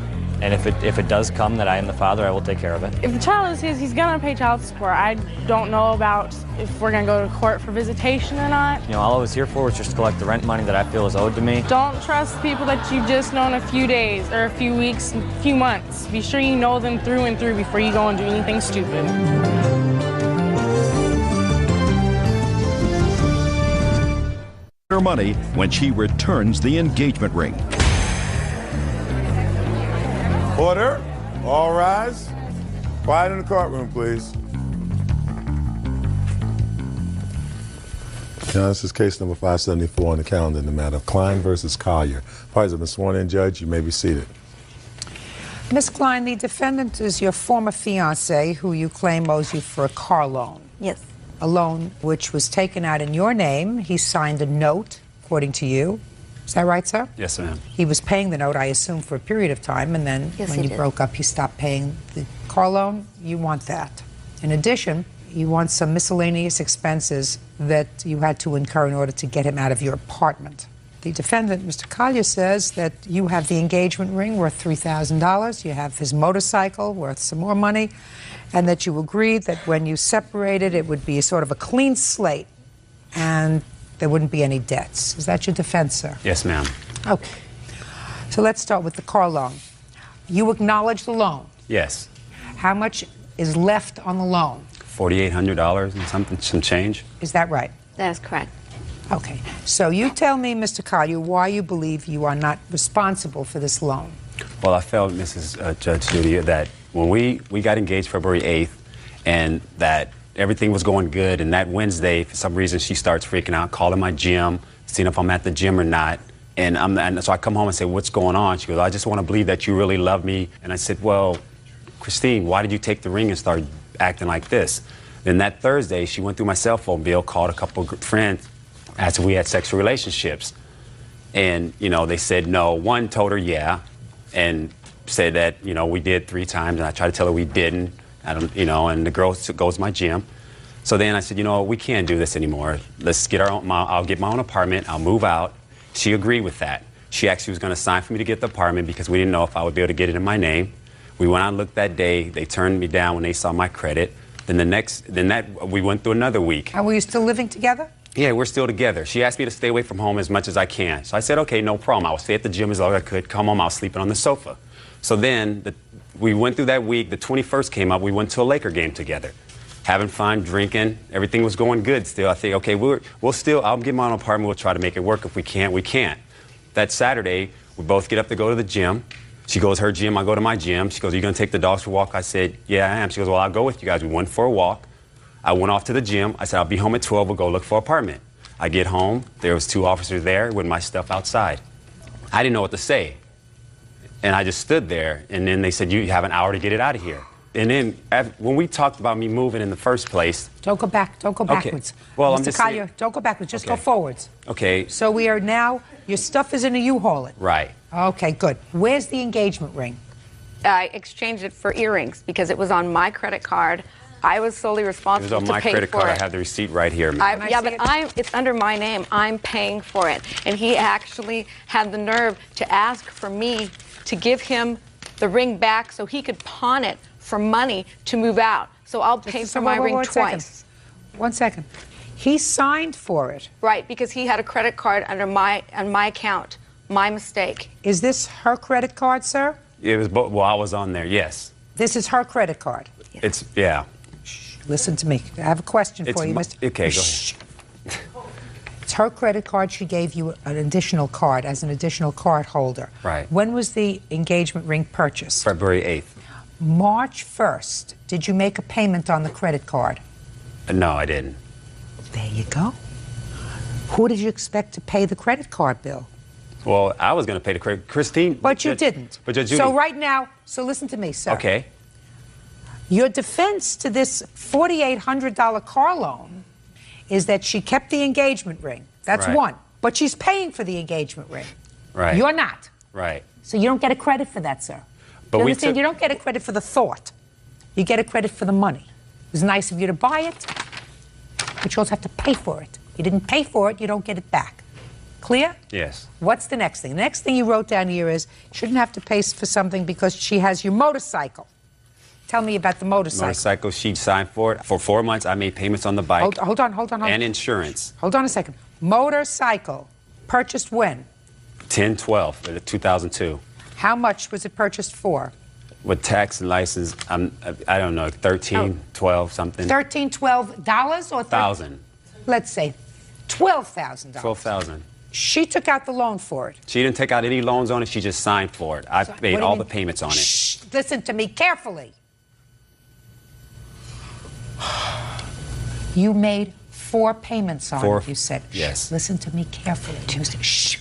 And if it does come that I am the father, I will take care of it. If the child is his, he's gonna pay child support. I don't know about if we're gonna go to court for visitation or not. All I was here for was just to collect the rent money that I feel is owed to me. Don't trust people that you've just known a few days or a few weeks, a few months. Be sure you know them through and through before you go and do anything stupid. Her money when she returns the engagement ring. Order. All rise. Quiet in the courtroom, please. Now, this is case number 574 on the calendar in the matter of Klein versus Collier. Parties have been sworn in, Judge. You may be seated. Miss Klein, the defendant is your former fiancé who you claim owes you for a car loan. Yes. A loan which was taken out in your name. He signed a note, according to you. Is that right, sir? Yes, ma'am. He was paying the note, I assume, for a period of time, and then Yes, when he you did. broke up, he stopped paying the car loan. You want that. In addition, you want some miscellaneous expenses that you had to incur in order to get him out of your apartment. The defendant, Mr. Collier, says that you have the engagement ring worth $3,000, you have his motorcycle worth some more money, and that you agreed that when you separated, it would be a sort of a clean slate and there wouldn't be any debts. Is that your defense, sir? Yes, ma'am. Okay. So let's start with the car loan. You acknowledge the loan. Yes. How much is left on the loan? $4,800 and some change. Is that right? That is correct. Okay. So you tell me, Mr. Collier, why you believe you are not responsible for this loan. Well, I felt, Mrs. Judge Judy, that when we got engaged February 8th and that everything was going good, and that Wednesday, for some reason, she starts freaking out, calling my gym, seeing if I'm at the gym or not. And so I come home and say, what's going on? She goes, I just want to believe that you really love me. And I said, well, Christine, why did you take the ring and start acting like this? Then that Thursday, she went through my cell phone bill, called a couple of friends, asked if we had sexual relationships. And, you know, they said no. One told her yeah, and said that, you know, we did 3 times, and I tried to tell her we didn't. I don't, you know, and the girl goes to my gym. So then I said, you know, we can't do this anymore. Let's get our own, I'll get my own apartment, I'll move out. She agreed with that. She actually was going to sign for me to get the apartment because we didn't know if I would be able to get it in my name. We went out and looked that day. They turned me down when they saw my credit. Then we went through another week. And were you still living together? Yeah, we're still together. She asked me to stay away from home as much as I can. So I said, okay, no problem. I would stay at the gym as long as I could. Come home, I was sleeping on the sofa. So then we went through that week. The 21st came up. We went to a Laker game together. Having fun, drinking. Everything was going good still. I think, okay, I'll get my own apartment. We'll try to make it work. If we can't, we can't. That Saturday, we both get up to go to the gym. She goes to her gym, I go to my gym. She goes, are you going to take the dogs for a walk? I said, yeah, I am. She goes, well, I'll go with you guys. We went for a walk. I went off to the gym. I said, I'll be home at 12. We'll go look for an apartment. I get home. There was 2 officers there with my stuff outside. I didn't know what to say. And I just stood there. And then they said, you have an hour to get it out of here. And then when we talked about me moving in the first place. Don't go back. Don't go backwards. Okay. Well, Mr. Collier, don't go backwards. Just go forwards. Okay. So we are now, your stuff is in a U-Haul. Right. Okay, good. Where's the engagement ring? I exchanged it for earrings because it was on my credit card. I was solely responsible to pay for it. It was on my credit card. I have the receipt right here. Yeah, but it's under my name. I'm paying for it. And he actually had the nerve to ask for me to give him the ring back so he could pawn it for money to move out. So I'll pay for my ring twice. 1 second. He signed for it. Right, because he had a credit card under my account. My mistake. Is this her credit card, sir? It was both. Well, I was on there, yes. This is her credit card. It's, yeah. Shh, listen to me. I have a question for you, Mr. Okay, Shh. Go ahead. It's her credit card. She gave you an additional card as an additional card holder. Right. When was the engagement ring purchased? February 8th. March 1st. Did you make a payment on the credit card? No, I didn't. There you go. Who did you expect to pay the credit card bill? Well, I was going to pay the credit. Christine. But you didn't. But Judge Judy. So right now, listen to me, sir. Okay. Your defense to this $4,800 car loan is that she kept the engagement ring. That's right. One. But she's paying for the engagement ring. Right. You're not. Right. So you don't get a credit for that, sir. But you understand? You don't get a credit for the thought. You get a credit for the money. It was nice of you to buy it, but you also have to pay for it. You didn't pay for it, you don't get it back. Clear? Yes. What's the next thing? The next thing you wrote down here is you shouldn't have to pay for something because she has your motorcycle. Tell me about the motorcycle. Motorcycle, she signed for it. For 4 months, I made payments on the bike. Hold on. And insurance. Hold on a second. Motorcycle, purchased when? 10/12/2002. How much was it purchased for? With tax and license, I don't know, 13, 12, something. $13, $12 or $1,000. Let's say $12,000. $12,000. She took out the loan for it. She didn't take out any loans on it. She just signed for it. I paid all the payments on it. Shh, listen to me carefully. You made 4 payments on it, you said. Yes. Listen to me carefully. Shh.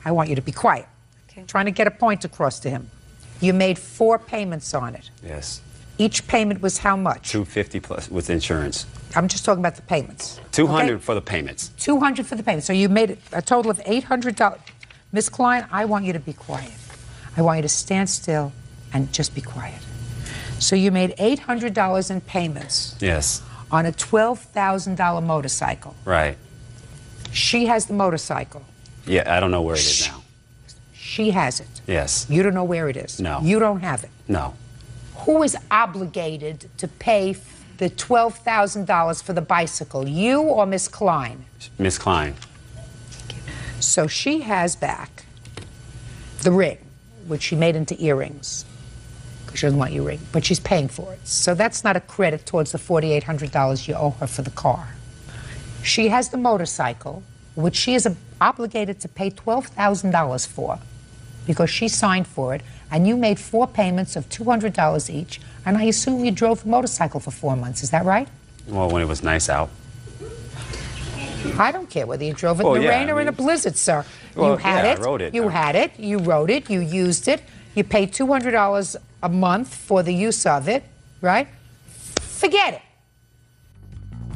I want you to be quiet. Okay. Trying to get a point across to him. You made 4 payments on it. Yes. Each payment was how much? $250 plus with insurance. I'm just talking about the payments. $200 for the payments. $200 for the payments. So you made a total of $800. Miss Klein, I want you to be quiet. I want you to stand still and just be quiet. So you made $800 in payments. Yes. On a $12,000 motorcycle. Right. She has the motorcycle. Yeah, I don't know where it is now. She has it. Yes. You don't know where it is. No. You don't have it. No. Who is obligated to pay the $12,000 for the bicycle, you or Miss Klein? Miss Klein. So she has back the ring, which she made into earrings, because she doesn't want your ring, but she's paying for it. So that's not a credit towards the $4,800 you owe her for the car. She has the motorcycle, which she is obligated to pay $12,000 for, because she signed for it, and you made 4 payments of $200 each, and I assume you drove the motorcycle for 4 months. Is that right? Well, when it was nice out. I don't care whether you drove it Well, in the yeah, rain or in a blizzard, sir. Well, you had yeah, it. I rode it. You had it. You rode it. You used it. You paid $200 a month for the use of it, right? Forget it.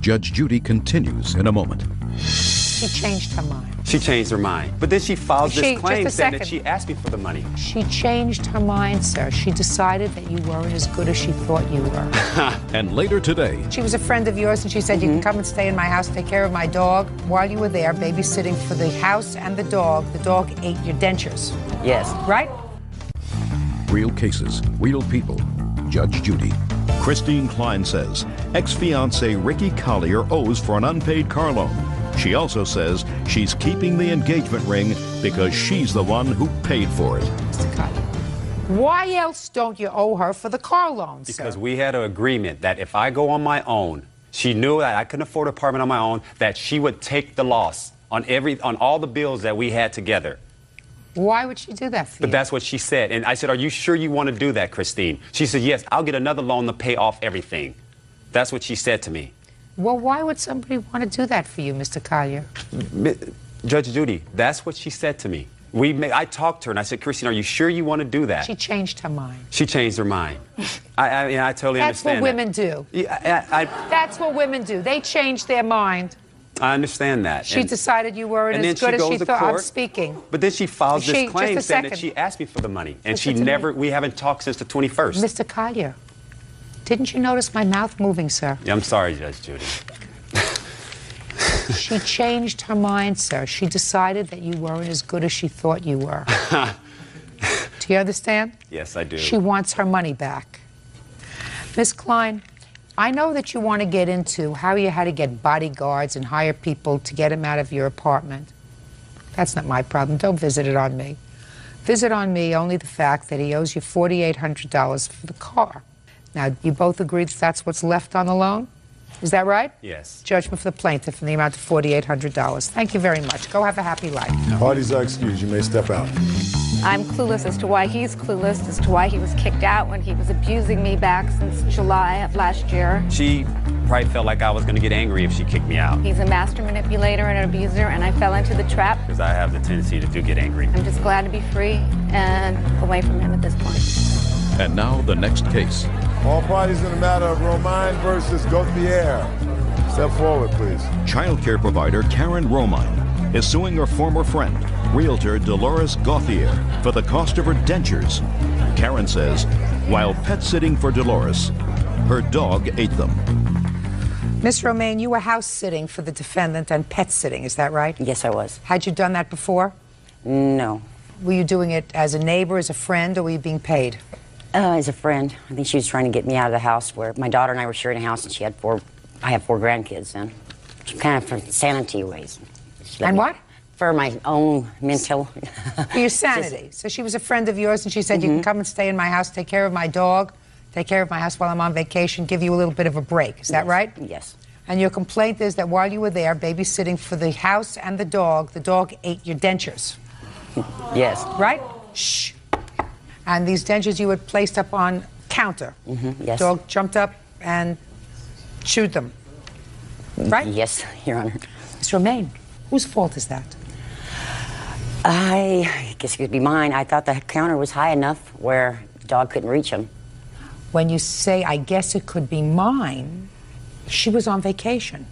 Judge Judy continues in a moment. She changed her mind. She changed her mind. But then she filed this claim just a saying that second. she asked me for the money. She changed her mind, sir. She decided that you weren't as good as she thought you were. And later today, She was a friend of yours, and she said, you can come and stay in my house, take care of my dog. While you were there, babysitting for the house and the dog ate your dentures. Yes. Right? real cases, real people. Judge Judy. Christine Klein says ex-fiancé Ricky Collier owes for an unpaid car loan. She also says she's keeping the engagement ring because she's the one who paid for it. Mr. Collier, why else don't you owe her for the car loan, sir? Because we had an agreement that if I go on my own, she knew that I couldn't afford an apartment on my own, that she would take the loss on all the bills that we had together. Why would she do that for But you? that's what she said. And I said, are you sure you want to do that, Christine? She said, yes, I'll get another loan to pay off everything. That's what she said to me. Well, why would somebody want to do that for you, Mr. Collier? Judge Judy, that's what she said to me. I talked to her and I said, Christine, are you sure you want to do that? She changed her mind. She changed her mind. I totally That's understand what women do. Yeah, That's what women do. They change their mind. I understand that. She decided you weren't as good as she thought. I'm speaking. But then she files this claim just a saying that second. she asked me for the money. And Listen to me. we haven't talked since the 21st. Mr. Collier, didn't you notice my mouth moving, sir? Yeah, I'm sorry, Judge Judy. She changed her mind, sir. She decided that you weren't as good as she thought you were. Do you understand? Yes, I do. She wants her money back. Miss Klein, I know that you want to get into how you had to get bodyguards and hire people to get him out of your apartment. That's not my problem. Don't visit it on me. Visit on me only the fact that he owes you $4,800 for the car. Now, you both agree that that's what's left on the loan? Is that right? Yes. Judgment for the plaintiff in the amount of $4,800. Thank you very much. Go have a happy life. Parties are excused. You may step out. I'm clueless as to why he's clueless, as to why he was kicked out when he was abusing me back since July of last year. She probably felt like I was going to get angry if she kicked me out. He's a master manipulator and an abuser, and I fell into the trap. Because I have the tendency to get angry. I'm just glad to be free and away from him at this point. And now the next case. All parties in the matter of Romine versus Gauthier. Step forward, please. Child care provider Karen Romine is suing her former friend, realtor Dolores Gauthier, for the cost of her dentures. Karen says, while pet sitting for Dolores, her dog ate them. Miss Romaine, you were house sitting for the defendant and pet sitting, is that right? Yes, I was. Had you done that before? No. Were you doing it as a neighbor, as a friend, or were you being paid? As a friend. I think she was trying to get me out of the house where my daughter and I were sharing a house, and I had 4 grandkids then. Kind of for sanity ways. And what? For my own mental. For your sanity. So she was a friend of yours, and she said, you can come and stay in my house, take care of my dog, take care of my house while I'm on vacation, give you a little bit of a break. Is that right? Yes. And your complaint is that while you were there babysitting for the house and the dog ate your dentures. Yes. Right? Shh. And these dentures you had placed up on counter. Yes. Dog jumped up and chewed them. Right? Yes, Your Honor. Miss Romaine, whose fault is that? I guess it could be mine. I thought the counter was high enough where the dog couldn't reach him. When you say, I guess it could be mine, she was on vacation,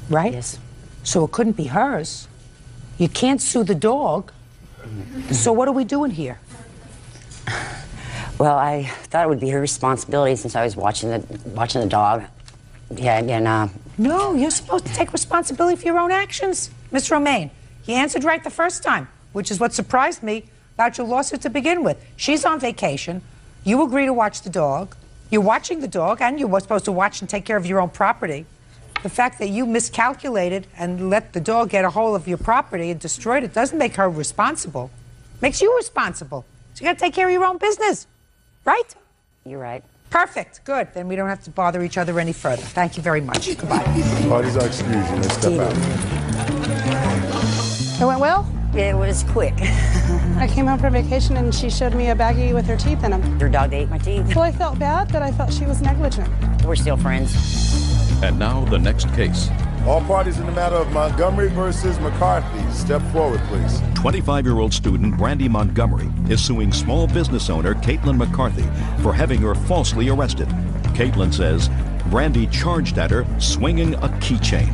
right? Yes. So it couldn't be hers. You can't sue the dog. So what are we doing here? Well, I thought it would be her responsibility since I was watching the dog. Yeah, and No, you're supposed to take responsibility for your own actions. Miss Romaine, You answered right the first time, which is what surprised me about your lawsuit to begin with. She's on vacation. You agree to watch the dog. You're watching the dog, and you were supposed to watch and take care of your own property. The fact that you miscalculated and let the dog get a hold of your property and destroyed it doesn't make her responsible. Makes you responsible. So you got to take care of your own business, right? You're right. Perfect. Good. Then we don't have to bother each other any further. Thank you very much. Goodbye. Parties are excused. You may step out. It went well? It was quick. I came home from vacation and she showed me a baggie with her teeth in them. Your dog ate my teeth. Well, I felt bad, but I felt she was negligent. We're still friends. And now the next case. All parties in the matter of Montgomery versus McCarthy, step forward, please. 25-year-old student Brandy Montgomery is suing small business owner Caitlin McCarthy for having her falsely arrested. Caitlin says Brandy charged at her swinging a keychain.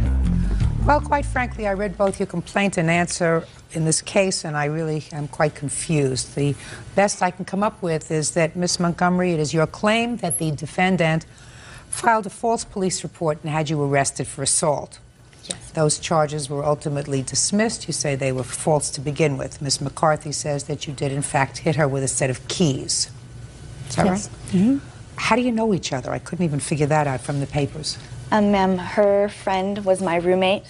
Well, quite frankly, I read both your complaint and answer in this case, and I really am quite confused. The best I can come up with is that, Miss Montgomery, it is your claim that the defendant filed a false police report and had you arrested for assault. Yes. Those charges were ultimately dismissed. You say they were false to begin with. Ms. McCarthy says that you did, in fact, hit her with a set of keys. Is that Yes. right? Mm-hmm. How do you know each other? I couldn't even figure that out from the papers. Ma'am, her friend was my roommate,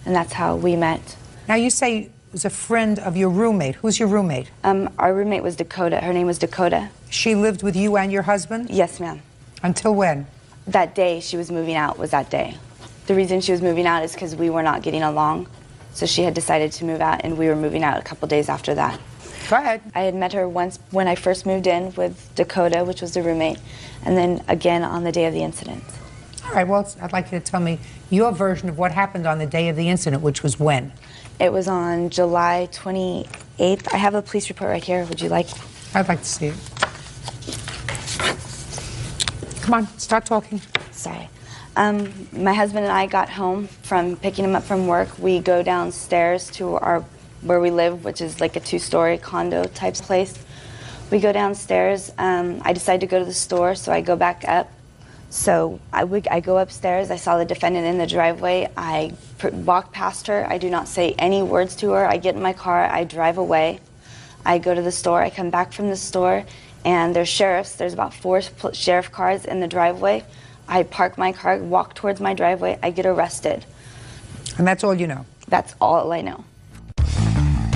and that's how we met. Now, you say it was a friend of your roommate. Who's your roommate? Our roommate was Dakota. Her name was Dakota. She lived with you and your husband? Yes, ma'am. Until when? That day she was moving out was that day. The reason she was moving out is because we were not getting along. So she had decided to move out, and we were moving out a couple days after that. Go ahead. I had met her once when I first moved in with Dakota, which was the roommate, and then again on the day of the incident. All right, well, I'd like you to tell me your version of what happened on the day of the incident, which was when? It was on July 28th. I have a police report right here. Would you like? I'd like to see it. Come on, start talking. Sorry. My husband and I got home from picking him up from work. We go downstairs to where we live, which is like a 2-story condo type place. We go downstairs. I decide to go to the store, so I go back up. So I go upstairs. I saw the defendant in the driveway. I walk past her. I do not say any words to her. I get in my car. I drive away. I go to the store. I come back from the store, and there's sheriffs. There's about 4 sheriff cars in the driveway. I park my car, walk towards my driveway. I get arrested. And that's all you know? That's all I know.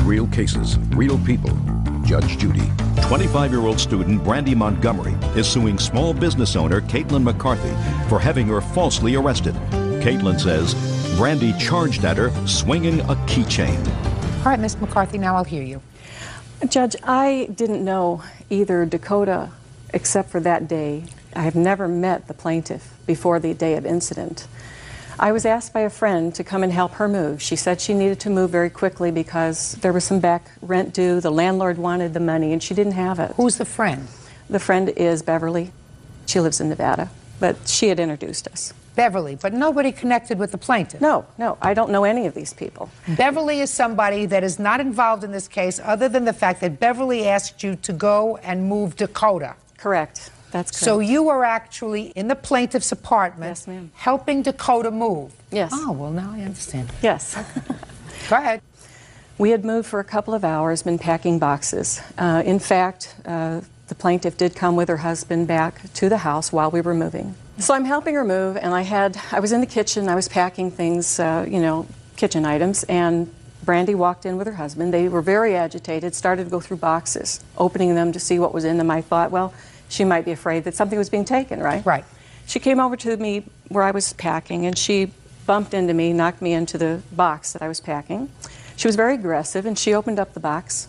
Real cases, real people. Judge Judy. 25-year-old student Brandy Montgomery is suing small business owner Caitlin McCarthy for having her falsely arrested. Caitlin says Brandy charged at her swinging a keychain. All right, Miss McCarthy, now I'll hear you. Judge, I didn't know either Dakota except for that day. I have never met the plaintiff before the day of incident. I was asked by a friend to come and help her move. She said she needed to move very quickly because there was some back rent due. The landlord wanted the money and she didn't have it. Who's the friend? The friend is Beverly. She lives in Nevada, but she had introduced us. Beverly, but nobody connected with the plaintiff. No, I don't know any of these people. Beverly is somebody that is not involved in this case other than the fact that Beverly asked you to go and move Dakota. Correct. That's correct. So you were actually in the plaintiff's apartment, yes, ma'am, helping Dakota move. Yes. Oh, well, now I understand. Yes. Go ahead. We had moved for a couple of hours, been packing boxes. In fact, the plaintiff did come with her husband back to the house while we were moving. So I'm helping her move, and I was in the kitchen, I was packing things, kitchen items, and Brandy walked in with her husband. They were very agitated, started to go through boxes, opening them to see what was in them. I thought, well, she might be afraid that something was being taken, right? Right. She came over to me where I was packing, and she bumped into me, knocked me into the box that I was packing. She was very aggressive, and she opened up the box,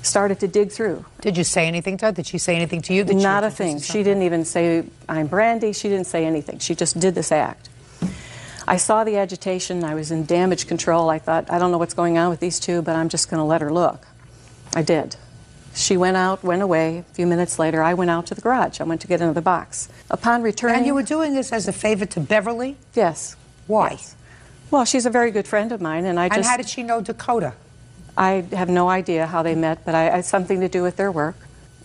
started to dig through. Did you say anything to her? Did she say anything to you? Not a thing. She didn't even say, I'm Brandy. She didn't say anything. She just did this act. I saw the agitation. I was in damage control. I thought, I don't know what's going on with these two, but I'm just going to let her look. I did. She went out, went away. A few minutes later, I went out to the garage. I went to get another box. Upon returning... And you were doing this as a favor to Beverly? Yes. Why? Yes. Well, she's a very good friend of mine, and I just... And how did she know Dakota? I have no idea how they met, but I had something to do with their work.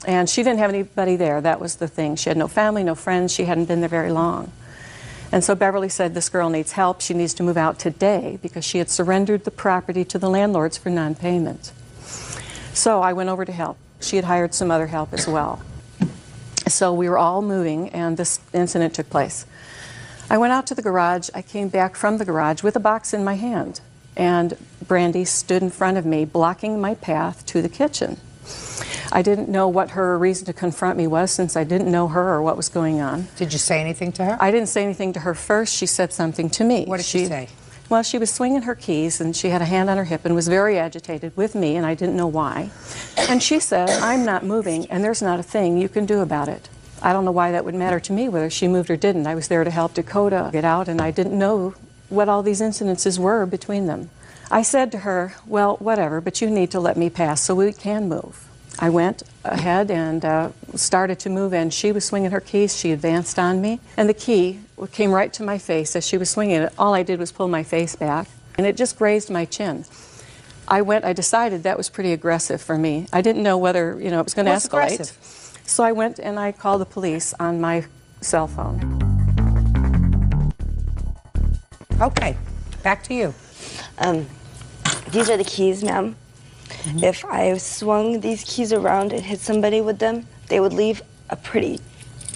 And she didn't have anybody there. That was the thing. She had no family, no friends. She hadn't been there very long. And so Beverly said, this girl needs help. She needs to move out today because she had surrendered the property to the landlords for non-payment. So I went over to help. She had hired some other help as well. So we were all moving, and this incident took place. I went out to the garage. I came back from the garage with a box in my hand, and Brandy stood in front of me, blocking my path to the kitchen. I didn't know what her reason to confront me was, since I didn't know her or what was going on. Did you say anything to her? I didn't say anything to her first. She said something to me. What did she say? Well, she was swinging her keys, and she had a hand on her hip and was very agitated with me, and I didn't know why. And she said, I'm not moving, and there's not a thing you can do about it. I don't know why that would matter to me, whether she moved or didn't. I was there to help Dakota get out, and I didn't know what all these incidences were between them. I said to her, well, whatever, but you need to let me pass so we can move. I went ahead and started to move in. She was swinging her keys. She advanced on me, and the key came right to my face as she was swinging it. All I did was pull my face back, and it just grazed my chin. I decided that was pretty aggressive for me. I didn't know whether, it was going to escalate. Aggressive? So I went and I called the police on my cell phone. Okay, back to you. These are the keys, ma'am. If I swung these keys around and hit somebody with them, they would leave a pretty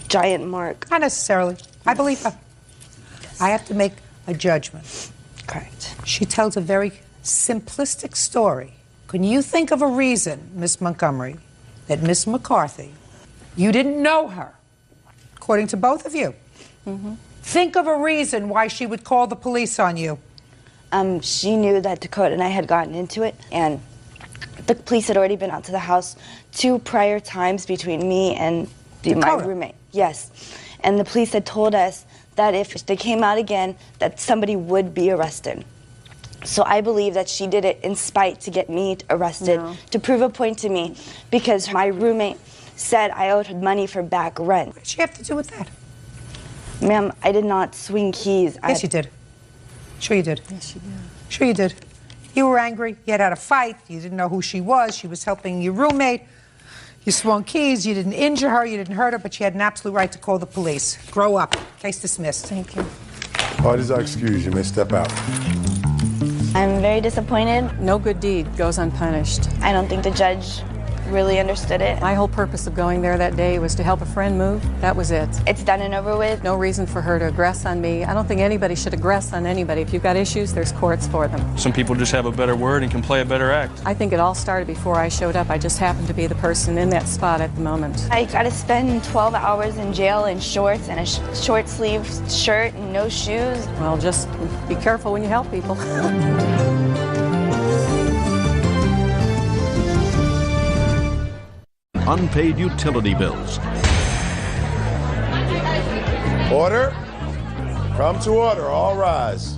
giant mark. Not necessarily. I believe her. I have to make a judgment. Correct. She tells a very simplistic story. Can you think of a reason, Miss Montgomery, that Miss McCarthy, you didn't know her, according to both of you? Mm-hmm. Think of a reason why she would call the police on you. She knew that Dakota and I had gotten into it, and the police had already been out to the house 2 prior times between me and my roommate. Yes. And the police had told us that if they came out again, that somebody would be arrested. So I believe that she did it in spite to get me arrested, to prove a point to me, because my roommate said I owed money for back rent. What did she have to do with that? Ma'am, I did not swing keys. Yes, you did. Sure you did. Yes, you did. Sure you did. You were angry. You had had a fight. You didn't know who she was. She was helping your roommate. You swung keys. You didn't injure her. You didn't hurt her, but she had an absolute right to call the police. Grow up. Case dismissed. Thank you. Parties are excused. You may step out. I'm very disappointed. No good deed goes unpunished. I don't think the judge really understood it. My whole purpose of going there that day was to help a friend move. That was it. It's done and over with. No reason for her to aggress on me. I don't think anybody should aggress on anybody. If you've got issues, there's courts for them. Some people just have a better word and can play a better act. I think it all started before I showed up. I just happened to be the person in that spot at the moment. I got to spend 12 hours in jail in shorts and a short sleeve shirt and no shoes. Well, just be careful when you help people. Unpaid utility bills. Order. Come to order. All rise.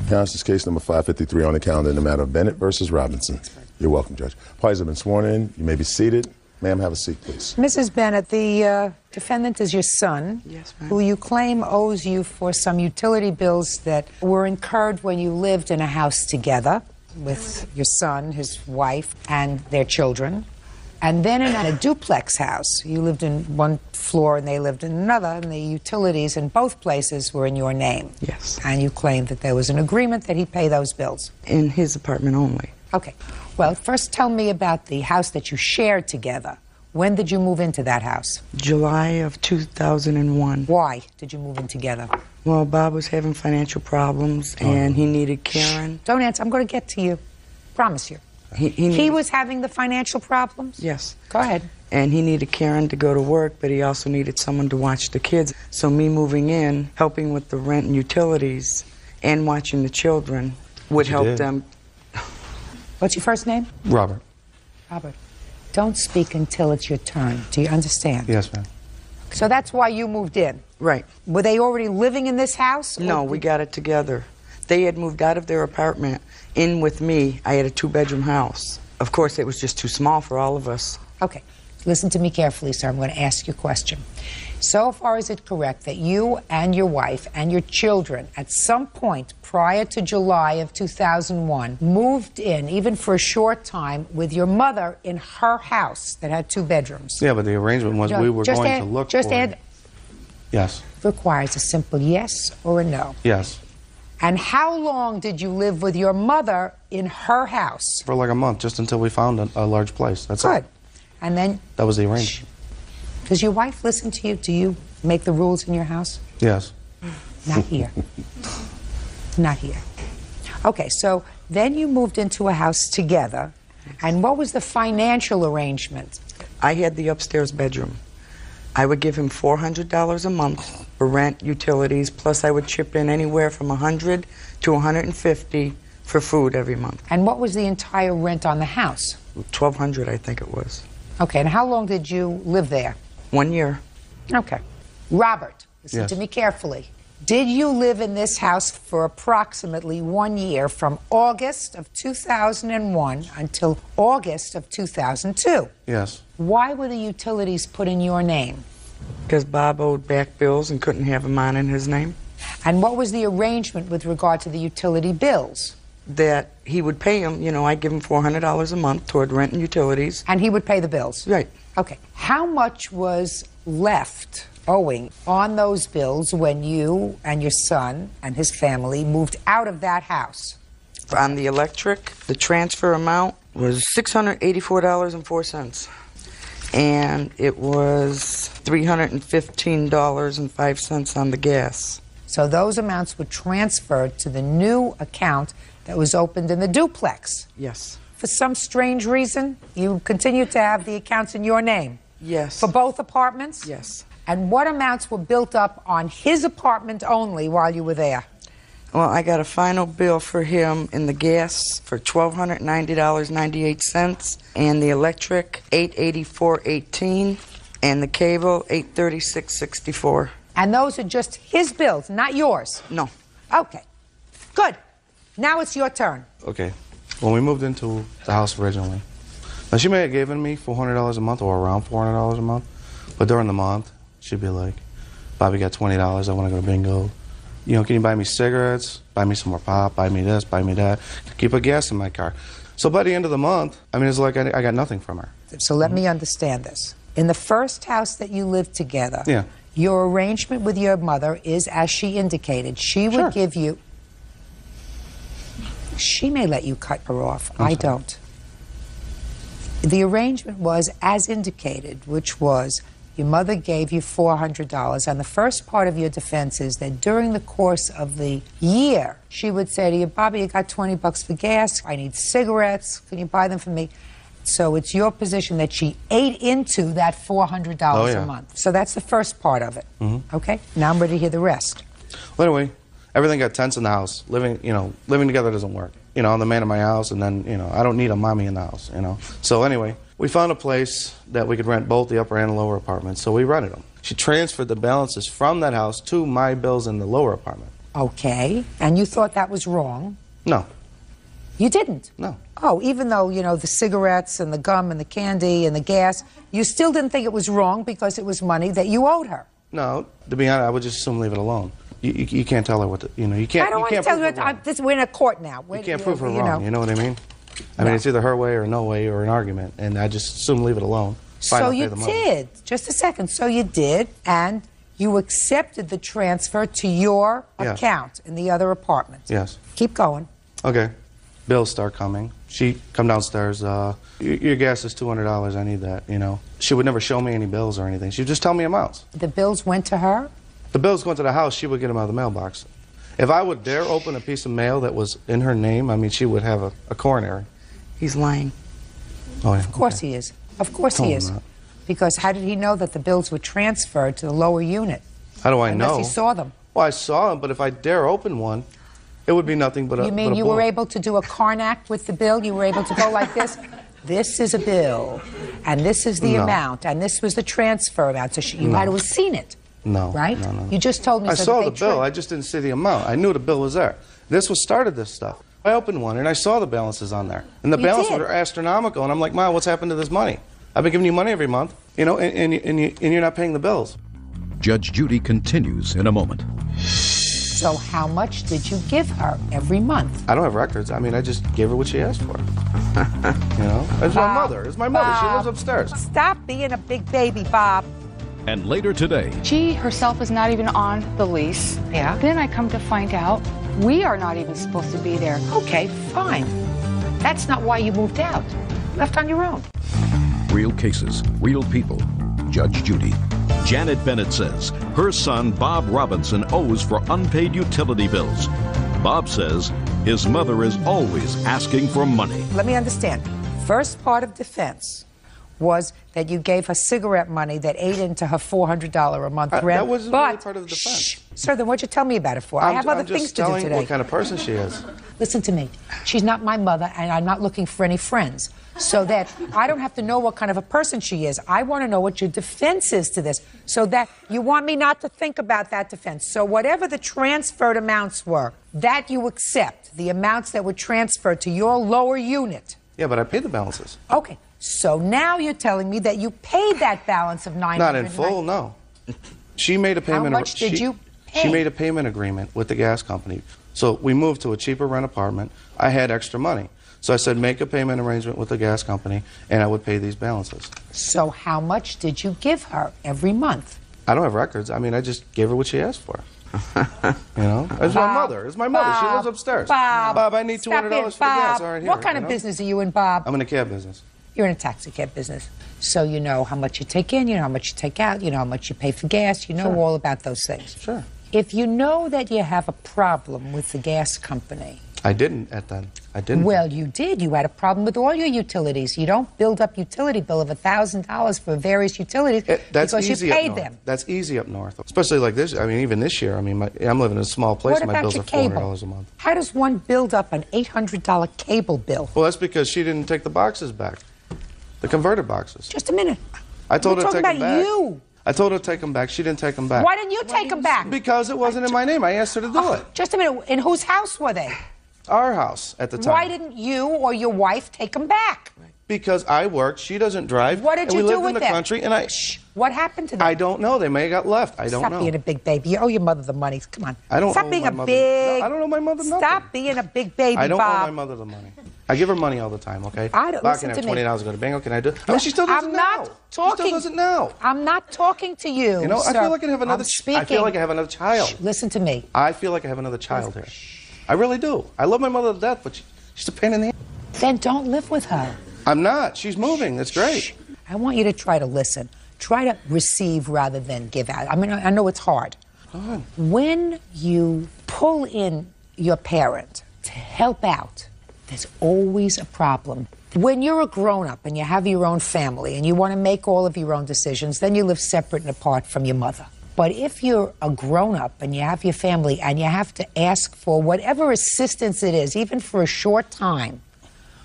Now, this is case number 553 on the calendar in the matter of Bennett versus Robinson. You're welcome, Judge. Parties have been sworn in. You may be seated. Ma'am, have a seat, please. Mrs. Bennett, the defendant is your son, yes, ma'am, who you claim owes you for some utility bills that were incurred when you lived in a house together with your son, his wife, and their children. And then in a duplex house, you lived in one floor and they lived in another, and the utilities in both places were in your name. Yes. And you claimed that there was an agreement that he'd pay those bills. In his apartment only. Okay. Well, first tell me about the house that you shared together. When did you move into that house? July of 2001. Why did you move in together? Well, Bob was having financial problems, and he needed Karen. Don't answer. I'm going to get to you. Promise you. He was having the financial problems? Yes. Go ahead. And he needed Karen to go to work, but he also needed someone to watch the kids. So me moving in, helping with the rent and utilities, and watching the children would help them. What's your first name? Robert. Robert. Don't speak until it's your turn. Do you understand? Yes, ma'am. So that's why you moved in? Right. Were they already living in this house? No, we got it together. They had moved out of their apartment in with me. I had a 2-bedroom house. Of course, it was just too small for all of us. Okay. Listen to me carefully, sir. I'm going to ask you a question. So far, is it correct that you and your wife and your children, at some point prior to July of 2001, moved in, even for a short time, with your mother in her house that had 2 bedrooms? Yeah, but the arrangement was we were going to look for... Just add... Yes. Requires a simple yes or a no. Yes. And how long did you live with your mother in her house? For like a month, just until we found a large place. That's Good. it. And then... That was the arrangement. Does your wife listen to you? Do you make the rules in your house? Yes. Not here. Not here. Okay, so then you moved into a house together, and what was the financial arrangement? I had the upstairs bedroom. I would give him $400 a month for rent, utilities, plus I would chip in anywhere from $100 to $150 for food every month. And what was the entire rent on the house? $1,200, I think it was. Okay, and how long did you live there? 1 year. Okay. Robert, listen Yes. to me carefully. Did you live in this house for approximately 1 year, from August of 2001 until August of 2002? Yes. Why were the utilities put in your name? Because Bob owed back bills and couldn't have them on in his name. And what was the arrangement with regard to the utility bills? That he would pay him, you know, I'd give him $400 a month toward rent and utilities. And he would pay the bills? Right. Okay. How much was left owing on those bills when you and your son and his family moved out of that house? On the electric, the transfer amount was $684.04. And it was $315.05 on the gas. So those amounts were transferred to the new account that was opened in the duplex. Yes. For some strange reason, you continue to have the accounts in your name. Yes. For both apartments? Yes. And what amounts were built up on his apartment only while you were there? Well, I got a final bill for him in the gas for $1,290.98, and the electric $884.18, and the cable $836.64. And those are just his bills, not yours? No. Okay. Good. Now it's your turn. Okay. When we moved into the house originally, now she may have given me $400 a month or around $400 a month, but during the month, she'd be like, Bobby got $20, I want to go to bingo. You know, can you buy me cigarettes, buy me some more pop, buy me this, buy me that, keep a gas in my car. So by the end of the month, I mean, it's like I got nothing from her. So let me understand this. In the first house that you lived together, Yeah. your arrangement with your mother is, as she indicated, she would give you... She may let you cut her off. I don't. The arrangement was as indicated, which was your mother gave you $400, and the first part of your defense is that during the course of the year, she would say to you, Bobby, you got $20 for gas, I need cigarettes, can you buy them for me? So it's your position that she ate into that $400 a month. So that's the first part of it. Okay? Now I'm ready to hear the rest. Well, anyway, everything got tense in the house. Living together doesn't work. You know, I'm the man of my house, and then, you know, I don't need a mommy in the house, you know. So anyway, we found a place that we could rent both the upper and lower apartments, so we rented them. She transferred the balances from that house to my bills in the lower apartment. Okay. And you thought that was wrong? No. You didn't? No. Oh, even though, you know, the cigarettes and the gum and the candy and the gas, you still didn't think it was wrong because it was money that you owed her? No, to be honest, I would just assume leave it alone. You can't tell her what to, you know, you can't. I don't want to tell you we're in a court now. You can't prove her wrong, you know what I mean? I mean, it's either her way or no way or an argument, and I just assume leave it alone. So you did. Just a second. So you did, and you accepted the transfer to your account in the other apartment. Yes. Keep going. Okay. Bills start coming. She come downstairs. Your gas is $200. I need that, you know. She would never show me any bills or anything. She would just tell me amounts. The bills went to her? The bills went to the house. She would get them out of the mailbox. If I would dare open a piece of mail that was in her name, I mean, she would have a coronary. He's lying. Oh, yeah. Of course he is. Of course he is. Because how did he know that the bills were transferred to the lower unit? How do I know? Unless he saw them. Well, I saw them, but if I dare open one, it would be nothing but a You mean you were able to do a Carnac with the bill? You were able to go like this? This is a bill, and this is the amount, and this was the transfer amount. So you might have seen it. No. Right? No. You just told me I so saw that the bill. I just didn't see the amount. I knew the bill was there. This was started this stuff. I opened one, and I saw the balances on there. And the balances were astronomical, and I'm like, Mom, what's happened to this money? I've been giving you money every month, you know, and you're not paying the bills. Judge Judy continues in a moment. So how much did you give her every month? I don't have records. I mean, I just gave her what she asked for. You know, it's my mother. It's my mother. She lives upstairs. Stop being a big baby, Bob. And later today, She herself is not even on the lease. Yeah. Then I come to find out we are not even supposed to be there. Okay, fine. That's not why you moved out. Left on your own. real cases, real people. Judge Judy. Janet Bennett says her son Bob Robinson owes for unpaid utility bills. Bob says his mother is always asking for money. Let me understand. First part of defense was that you gave her cigarette money that ate into her $400 a month rent. That wasn't really part of the defense. Shh, sir, then what'd you tell me about it for? I have other things to do I'm just today. telling what kind of person she is. Listen to me. She's not my mother, and I'm not looking for any friends. So that I don't have to know what kind of a person she is. I want to know what your defense is to this. So that you want me not to think about that defense. So whatever the transferred amounts were, that you accept, the amounts that were transferred to your lower unit. Yeah, but I paid the balances. Okay. So now you're telling me that you paid that balance of $900. Not in full, no. She made a payment. How much did you pay? She made a payment agreement with the gas company. So we moved to a cheaper rent apartment. I had extra money. So I said, make a payment arrangement with the gas company, and I would pay these balances. So how much did you give her every month? I don't have records. I mean, I just gave her what she asked for. You know? It's my mother. It's my mother. She lives upstairs. Bob, I need $200 for the gas. All right, here. What kind of business are you in, Bob? I'm in a cab business. You're in a taxi cab business. So you know how much you take in, you know how much you take out, you know how much you pay for gas, you know Sure. all about those things. Sure. If you know that you have a problem with the gas company, I didn't at then. I didn't. well, you did. You had a problem with all your utilities. You don't build up utility bill of $1,000 for various utilities That's because easy you up paid north. them. That's easy up north. Especially like this. I mean, even this year. I mean, I'm living in a small place. What And my about bills your are cable? $400 a month. How does one build up an $800 cable bill? Well, that's because she didn't take the boxes back. The converted boxes. Just a minute. I told We're her to talking take them about back. you. I told her to take them back. She didn't take them back. Why didn't you take them back? Because it wasn't in my name. I asked her to do it. Just a minute. In whose house were they? Our house at the time. Why didn't you or your wife take them back? Because I worked. She doesn't drive. What did and you we do lived with in the them? country, and I. What happened to them? I don't know. They may have got left. I don't Stop know. being a big baby. You owe your mother the money. Come on. I don't Stop owe being my a mother- big. No, I don't owe my mother nothing. Stop being a big baby, I don't Bob. owe my mother the money. I give her money all the time, okay? I don't- Bob, listen can I have to me. $20 to go to bingo? Can I do it? I mean, she still doesn't I'm know. not talking. She still doesn't know. I'm not talking to you. You know, I sir. feel like I have another. I'm speaking. I feel like I have another child. Shh, listen to me. I feel like I have another child here. I really do. I love my mother to death, but she's a pain in the ass. Then don't live with her. I'm not. She's moving. That's great. I want you to try to listen. Try to receive rather than give out. I mean, I know it's hard. When you pull in your parent to help out, there's always a problem. When you're a grown-up and you have your own family and you want to make all of your own decisions, then you live separate and apart from your mother. But if you're a grown-up and you have your family and you have to ask for whatever assistance it is, even for a short time,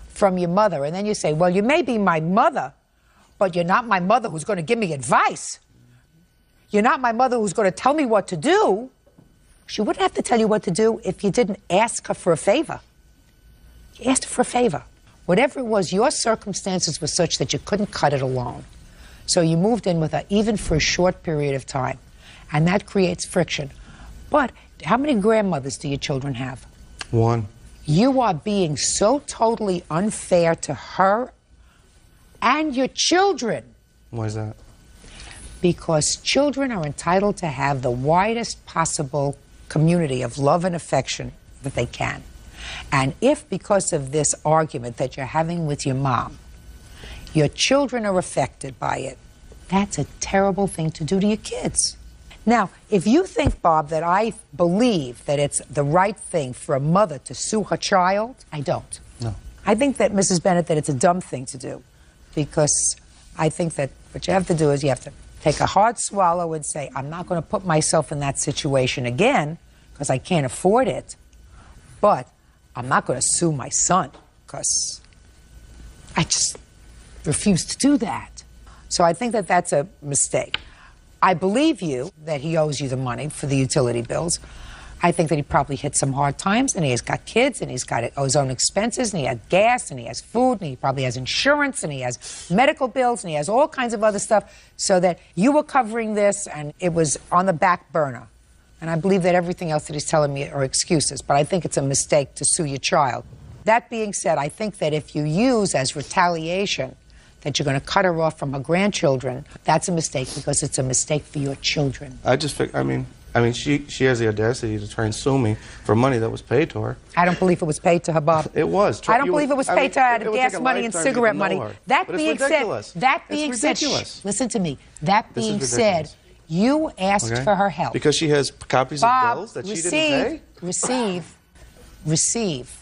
from your mother, and then you say, well, you may be my mother, but you're not my mother who's going to give me advice. You're not my mother who's going to tell me what to do. She wouldn't have to tell you what to do if you didn't ask her for a favor. You asked her for a favor. Whatever it was, your circumstances were such that you couldn't cut it alone. So you moved in with her, even for a short period of time. And that creates friction. But how many grandmothers do your children have? One. You are being so totally unfair to her and your children. Why is that? Because children are entitled to have the widest possible community of love and affection that they can. And if, because of this argument that you're having with your mom, your children are affected by it, that's a terrible thing to do to your kids. Now, if you think, Bob, that I believe that it's the right thing for a mother to sue her child, I don't. No. I think that, Mrs. Bennett, that it's a dumb thing to do, because I think that what you have to do is you have to take a hard swallow and say, I'm not going to put myself in that situation again because I can't afford it, but I'm not going to sue my son because I just refuse to do that. So I think that that's a mistake. I believe you that he owes you the money for the utility bills, I think that he probably hit some hard times, and he's got kids, and he's got his own expenses, and he has gas, and he has food, and he probably has insurance, and he has medical bills, and he has all kinds of other stuff, so that you were covering this, and it was on the back burner. And I believe that everything else that he's telling me are excuses, but I think it's a mistake to sue your child. That being said, I think that if you use as retaliation that you're going to cut her off from her grandchildren, that's a mistake, because it's a mistake for your children. I just think, I mean, she has the audacity to try and sue me for money that was paid to her. I don't believe it was paid to her, Bob. It was. I don't believe it was paid to her out of gas money and cigarette money. That being said, listen to me. That being said, you asked for her help. Because she has copies of bills that she didn't pay? Receive.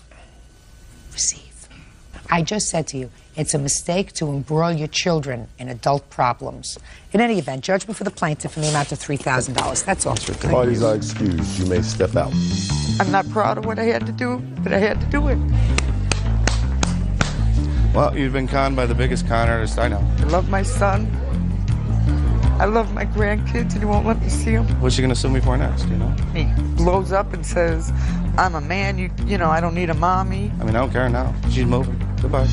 I just said to you, it's a mistake to embroil your children in adult problems. In any event, judgment for the plaintiff in the amount of $3,000. That's all. Parties are excused. You may step out. I'm not proud of what I had to do, but I had to do it. Well, you've been conned by the biggest con artist I know. I love my son. I love my grandkids, and he won't let me see them. What's she going to sue me for next, you know? He blows up and says, I'm a man, you know, I don't need a mommy. I mean, I don't care now. She's moving. Goodbye.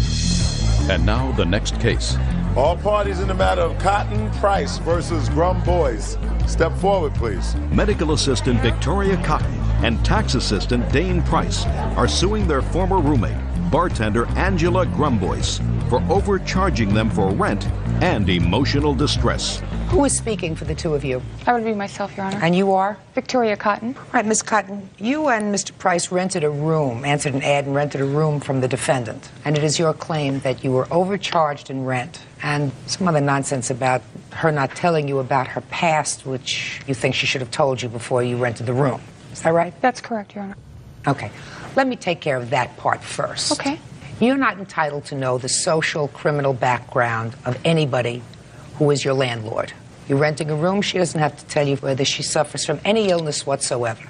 And now the next case. All parties in the matter of Cotton Price versus Grum Boys. Step forward, please. Medical assistant Victoria Cotton and tax assistant Dane Price are suing their former roommate, bartender Angela Grumboyce, for overcharging them for rent and emotional distress. Who is speaking for the two of you? That would be myself, Your Honor. And you are? Victoria Cotton. All right, Miss Cotton, you and Mr. Price rented a room, answered an ad and rented a room from the defendant. And it is your claim that you were overcharged in rent and some other nonsense about her not telling you about her past, which you think she should have told you before you rented the room. Is that right? That's correct, Your Honor. Okay. Let me take care of that part first. Okay. You're not entitled to know the social criminal background of anybody who is your landlord. You're renting a room, she doesn't have to tell you whether she suffers from any illness whatsoever.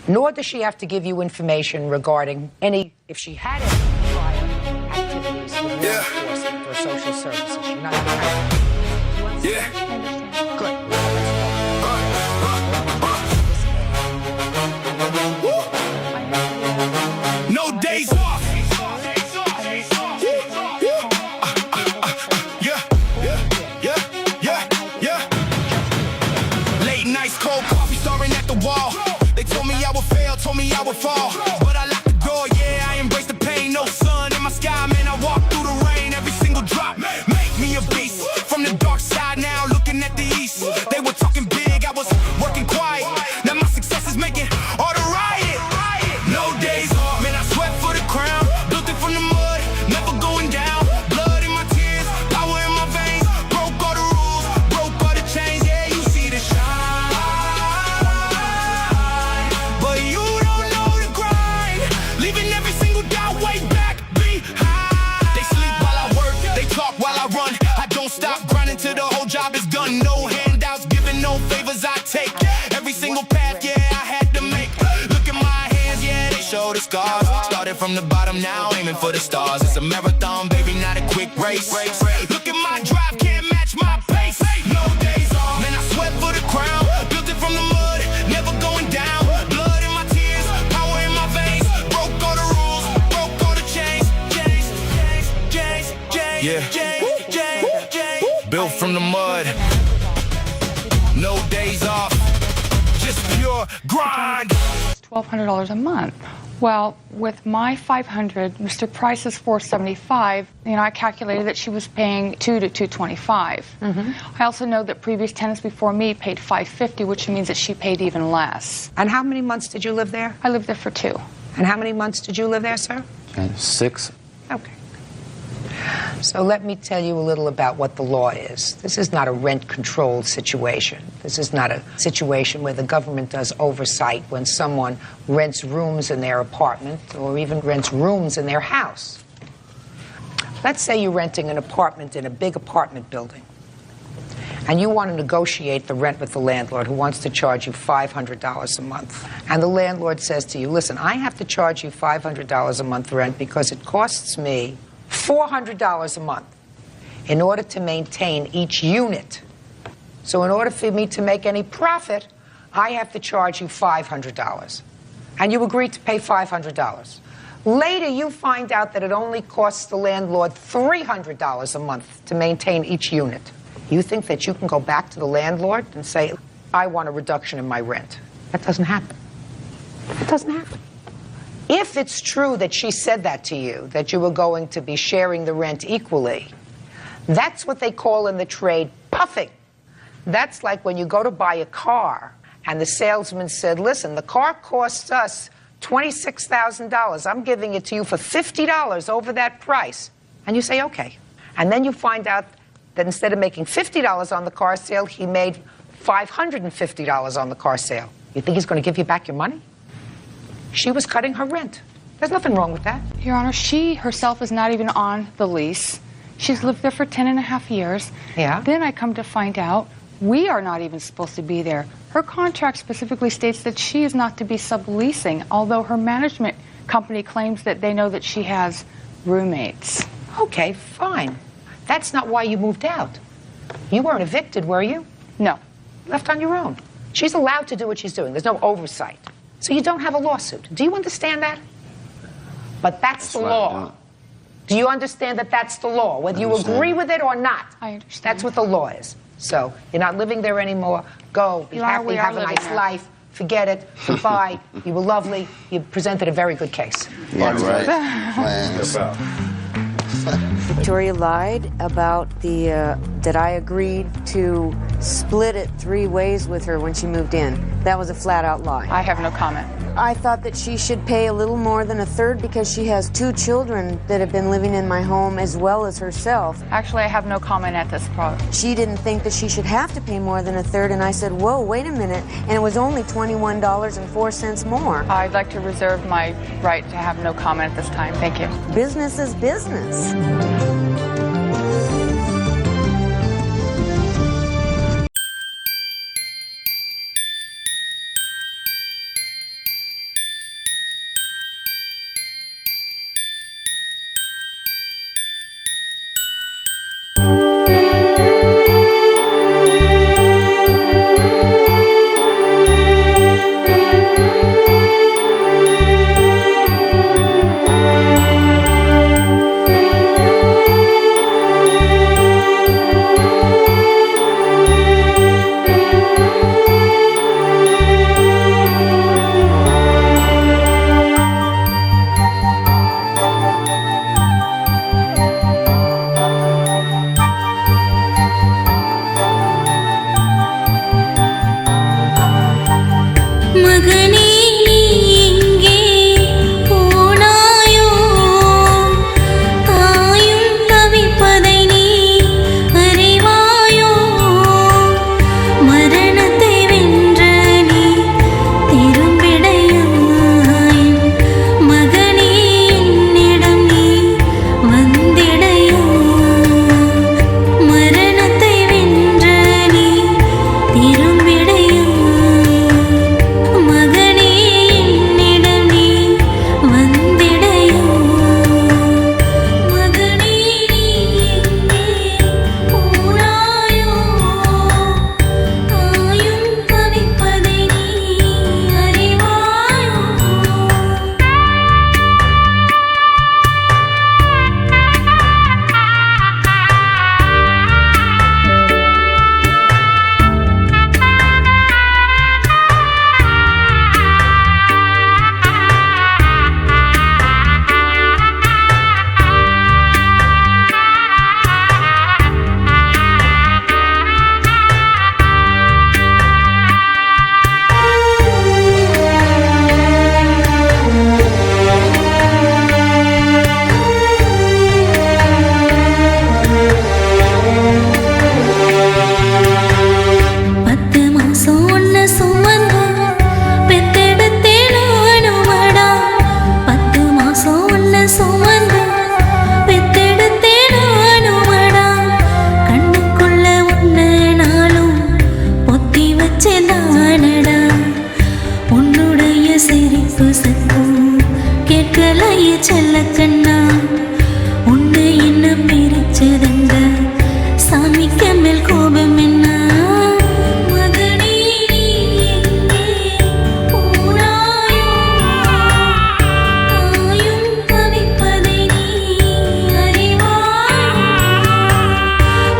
Nor does she have to give you information regarding if she had any prior activities with law enforcement or social services. You're not entitled. Good. No days off. Told me I would fall, but I locked the door, yeah, I embraced the pain. No sun in my sky, man, I walk through the rain. Every single drop, make me a beast. From the dark side now, looking at the east. They were talking big, I was working quiet. Now my success is making all the riot. No days off, man, I sweat for the crown. Built it from the mud, never going down. Blood in my tears, power in my veins. Broke all the rules, broke all the chains. Yeah, you see the shine, but you every single doubt way back behind. They sleep while I work, they talk while I run. I don't stop grinding till the whole job is done. No handouts, giving no favors I take. Every single path, yeah, I had to make. Look at my hands, yeah, they show the scars. Started from the bottom, now aiming for the stars. It's a marathon, baby, not a quick race. Look at my drive, can't match my pace. No days off, man, I sweat for the crown. Built it from the mud, never going down. Blood in my tears, power in my veins. Broke all the rules, broke all the chains. Yeah, built from the mud. No days off, just pure grind. It's $1,200 a month. Well, with my $500, Mr. Price's $475, I calculated that she was paying $200 to $225. I also know that previous tenants before me paid $550, which means that she paid even less. And how many months did you live there? I lived there for 2. And how many months did you live there, sir? 6. Okay. So let me tell you a little about what the law is. This is not a rent-controlled situation. This is not a situation where the government does oversight when someone rents rooms in their apartment or even rents rooms in their house. Let's say you're renting an apartment in a big apartment building, and you want to negotiate the rent with the landlord who wants to charge you $500 a month. And the landlord says to you, listen, I have to charge you $500 a month rent because it costs me $400 a month in order to maintain each unit. So in order for me to make any profit, I have to charge you $500. and you agreed to pay $500. Later, you find out that it only costs the landlord $300 a month to maintain each unit. You think that you can go back to the landlord and say, I want a reduction in my rent. That doesn't happen. It doesn't happen. If it's true that she said that to you, that you were going to be sharing the rent equally, that's what they call in the trade puffing. That's like when you go to buy a car and the salesman said, listen, the car costs us $26,000. I'm giving it to you for $50 over that price. And you say, okay. And then you find out that instead of making $50 on the car sale, he made $550 on the car sale. You think he's going to give you back your money? She was cutting her rent. There's nothing wrong with that. Your Honor, she herself is not even on the lease. She's lived there for 10.5 years. Yeah. Then I come to find out we are not even supposed to be there. Her contract specifically states that she is not to be subleasing, although her management company claims that they know that she has roommates. Okay, fine. That's not why you moved out. You weren't evicted, were you? No. Left on your own. She's allowed to do what she's doing. There's no oversight. So you don't have a lawsuit. Do you understand that? But that's the law. Do you understand that that's the law? Whether you agree with it or not. I understand. That's what the law is. So you're not living there anymore. Go, be happy, have a nice life. Forget it. Goodbye. You were lovely. You presented a very good case. Yeah, right. Victoria lied about that I agreed to split it 3 ways with her when she moved in. That was a flat-out lie. I have no comment. I thought that she should pay a little more than 1/3 because she has 2 children that have been living in my home as well as herself. Actually, I have no comment at this point. She didn't think that she should have to pay more than 1/3, and I said, whoa, wait a minute, and it was only $21.04 more. I'd like to reserve my right to have no comment at this time. Thank you. Business is business.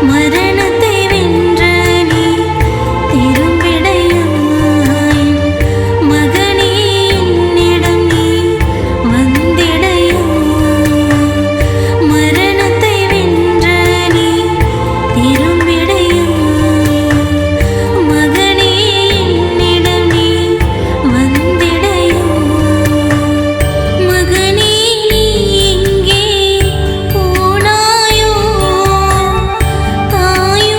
மரணத்தை வென்ற நீ திரும்பிடையாய் மகனே என்னிடம் நீ வந்திடையா மரணத்தை வென்ற நீ திரும்பிடையா மகனே என்னிடம் நீ வந்திடையா மகனே நீ எங்கே போனாயோ தாயோ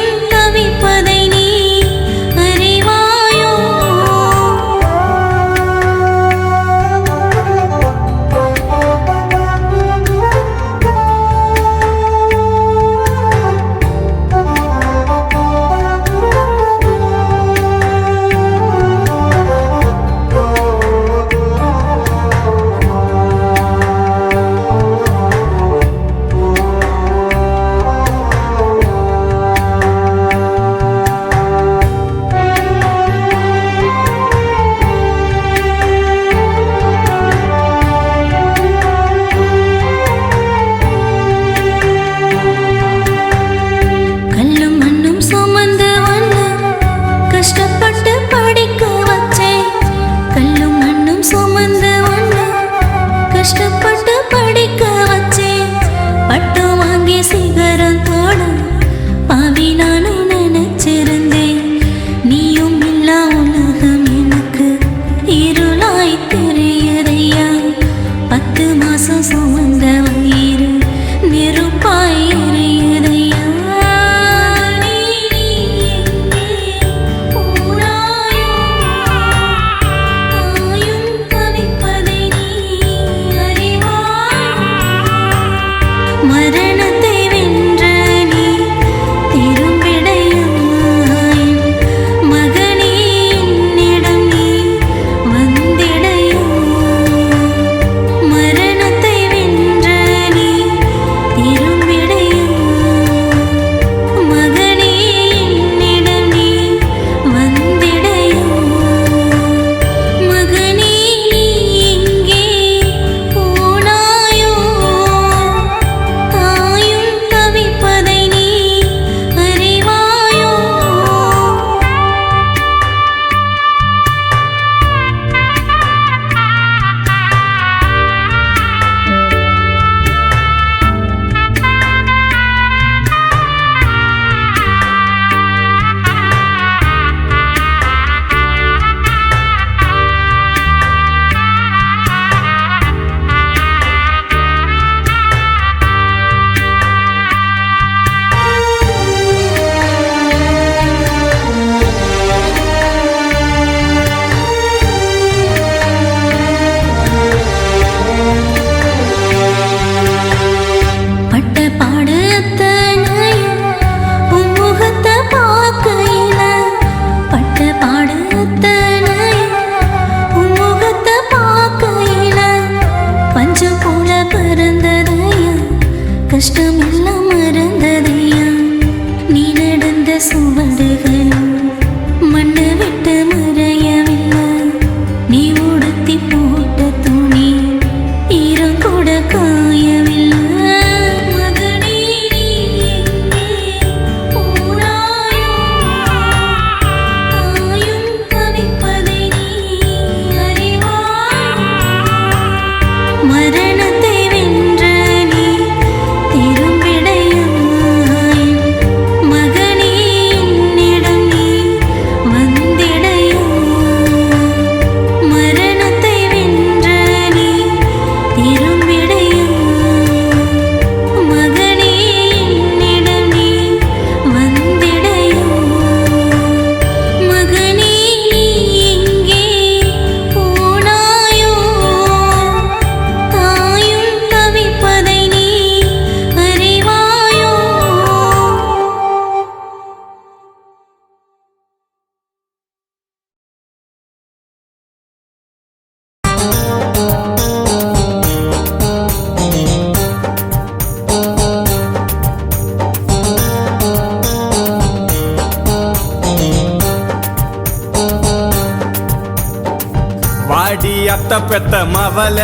அத்த பெத்த மவல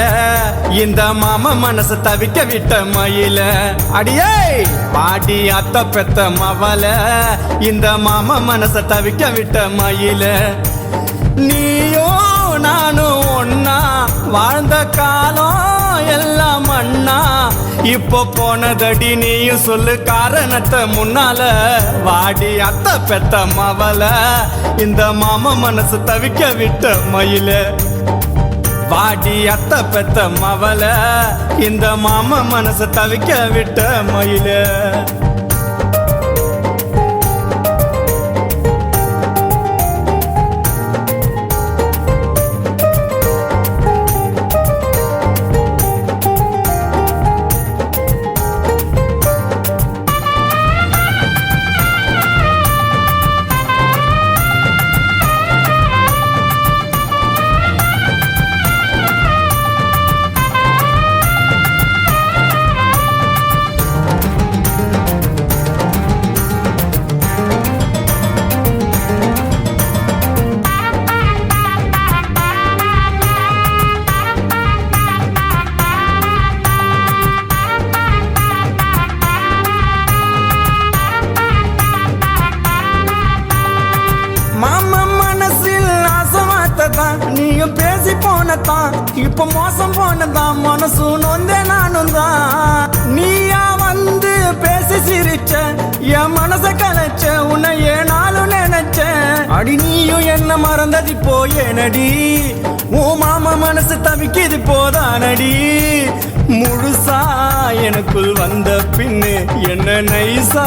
இந்த மாம மனசு தவிக்க விட்ட மயில அடியே பாடி அத்த பெத்த மவல இந்த மாம மனச தவிக்க விட்ட மயில நீயோ நானும் ஒன்னா வாழ்ந்த காலம் எல்லாம் அண்ணா இப்போ போனதடி நீயும் சொல்லு காரணத்தை முன்னால வாடி அத்த பெத்த மவல இந்த மாம மனசு தவிக்க விட்ட மயில வாடி அத்த பெத்த மவல இந்த மாம மனசு தவிக்க விட்ட மயில நீயும் பேசி போனதான் இப்ப மோசம் போனதான் மனசு நொந்தே நானும் தான் நீயா வந்து பேசி சிரிச்ச என் மனச கலைச்ச உன்னை ஏனாலும் நினைச்ச அடி நீயும் என்ன மறந்தது போயேனடி உன் மாமா மனசு தவிக்கிது போதானடி முழுசா எனக்குள் வந்த பின்னு என்ன நைசா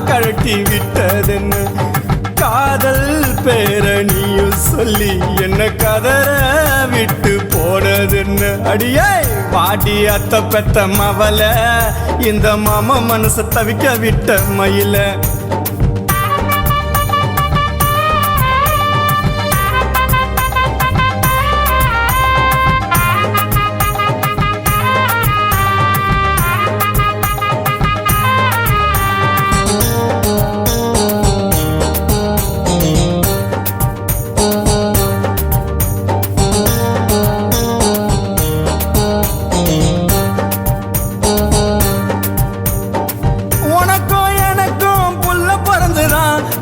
கழட்டி விட்டதுன்னு காதல் பேர நீயும் சொல்லி என்ன கதற விட்டு போனதுன்னு அடியே பாடி அத்த பெத்த மவல இந்த மாம மனசு தவிக்க விட்ட மயில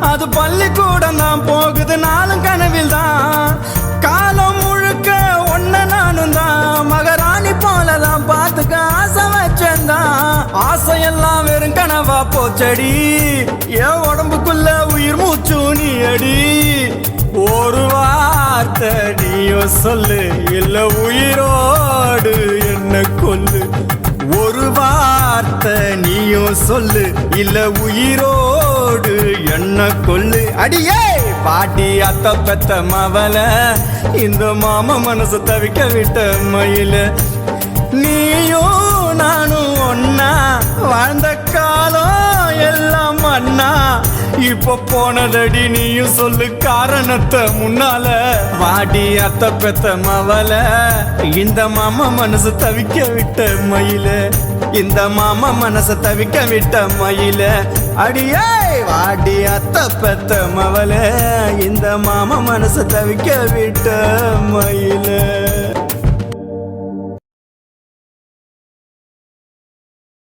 அது பள்ளிக்கூடம் தான் போகுது நாளும் கனவில் தான் காலம் முழுக்க ஒன்ன நானும் தான் மகாராணி போலதான் பார்த்துக்க ஆசை வச்சேன்தான் ஆசையெல்லாம் வெறும் கனவா போச்சடி என் உடம்புக்குள்ள உயிர் மூச்சு நீ அடி ஒரு வார்த்தை நீயோ சொல்லு இல்ல உயிரோடு என்ன கொல்லு ஒரு வார்த்தை நீயும் சொல்லு இல்ல உயிரோடு என்ன கொல்லு அடியே பாட்டி அத்த பெத்த மவல இந்த மாம மனசு தவிக்க விட்ட மயில நீயும் நானும் ஒன்னா வாழ்ந்த காலம் எல்லாம் அண்ணா இப்போ போனதடி நீயும் சொல்லு காரணத்தை முன்னால வாடி அத்த பெத்த மவல இந்த மாமா மனசு தவிக்க விட்ட மயில இந்த மாமா மனசு தவிக்க விட்ட மயில அடியே வாடி அத்த பெத்த மவல இந்த மாமா மனசு தவிக்க விட்ட மயில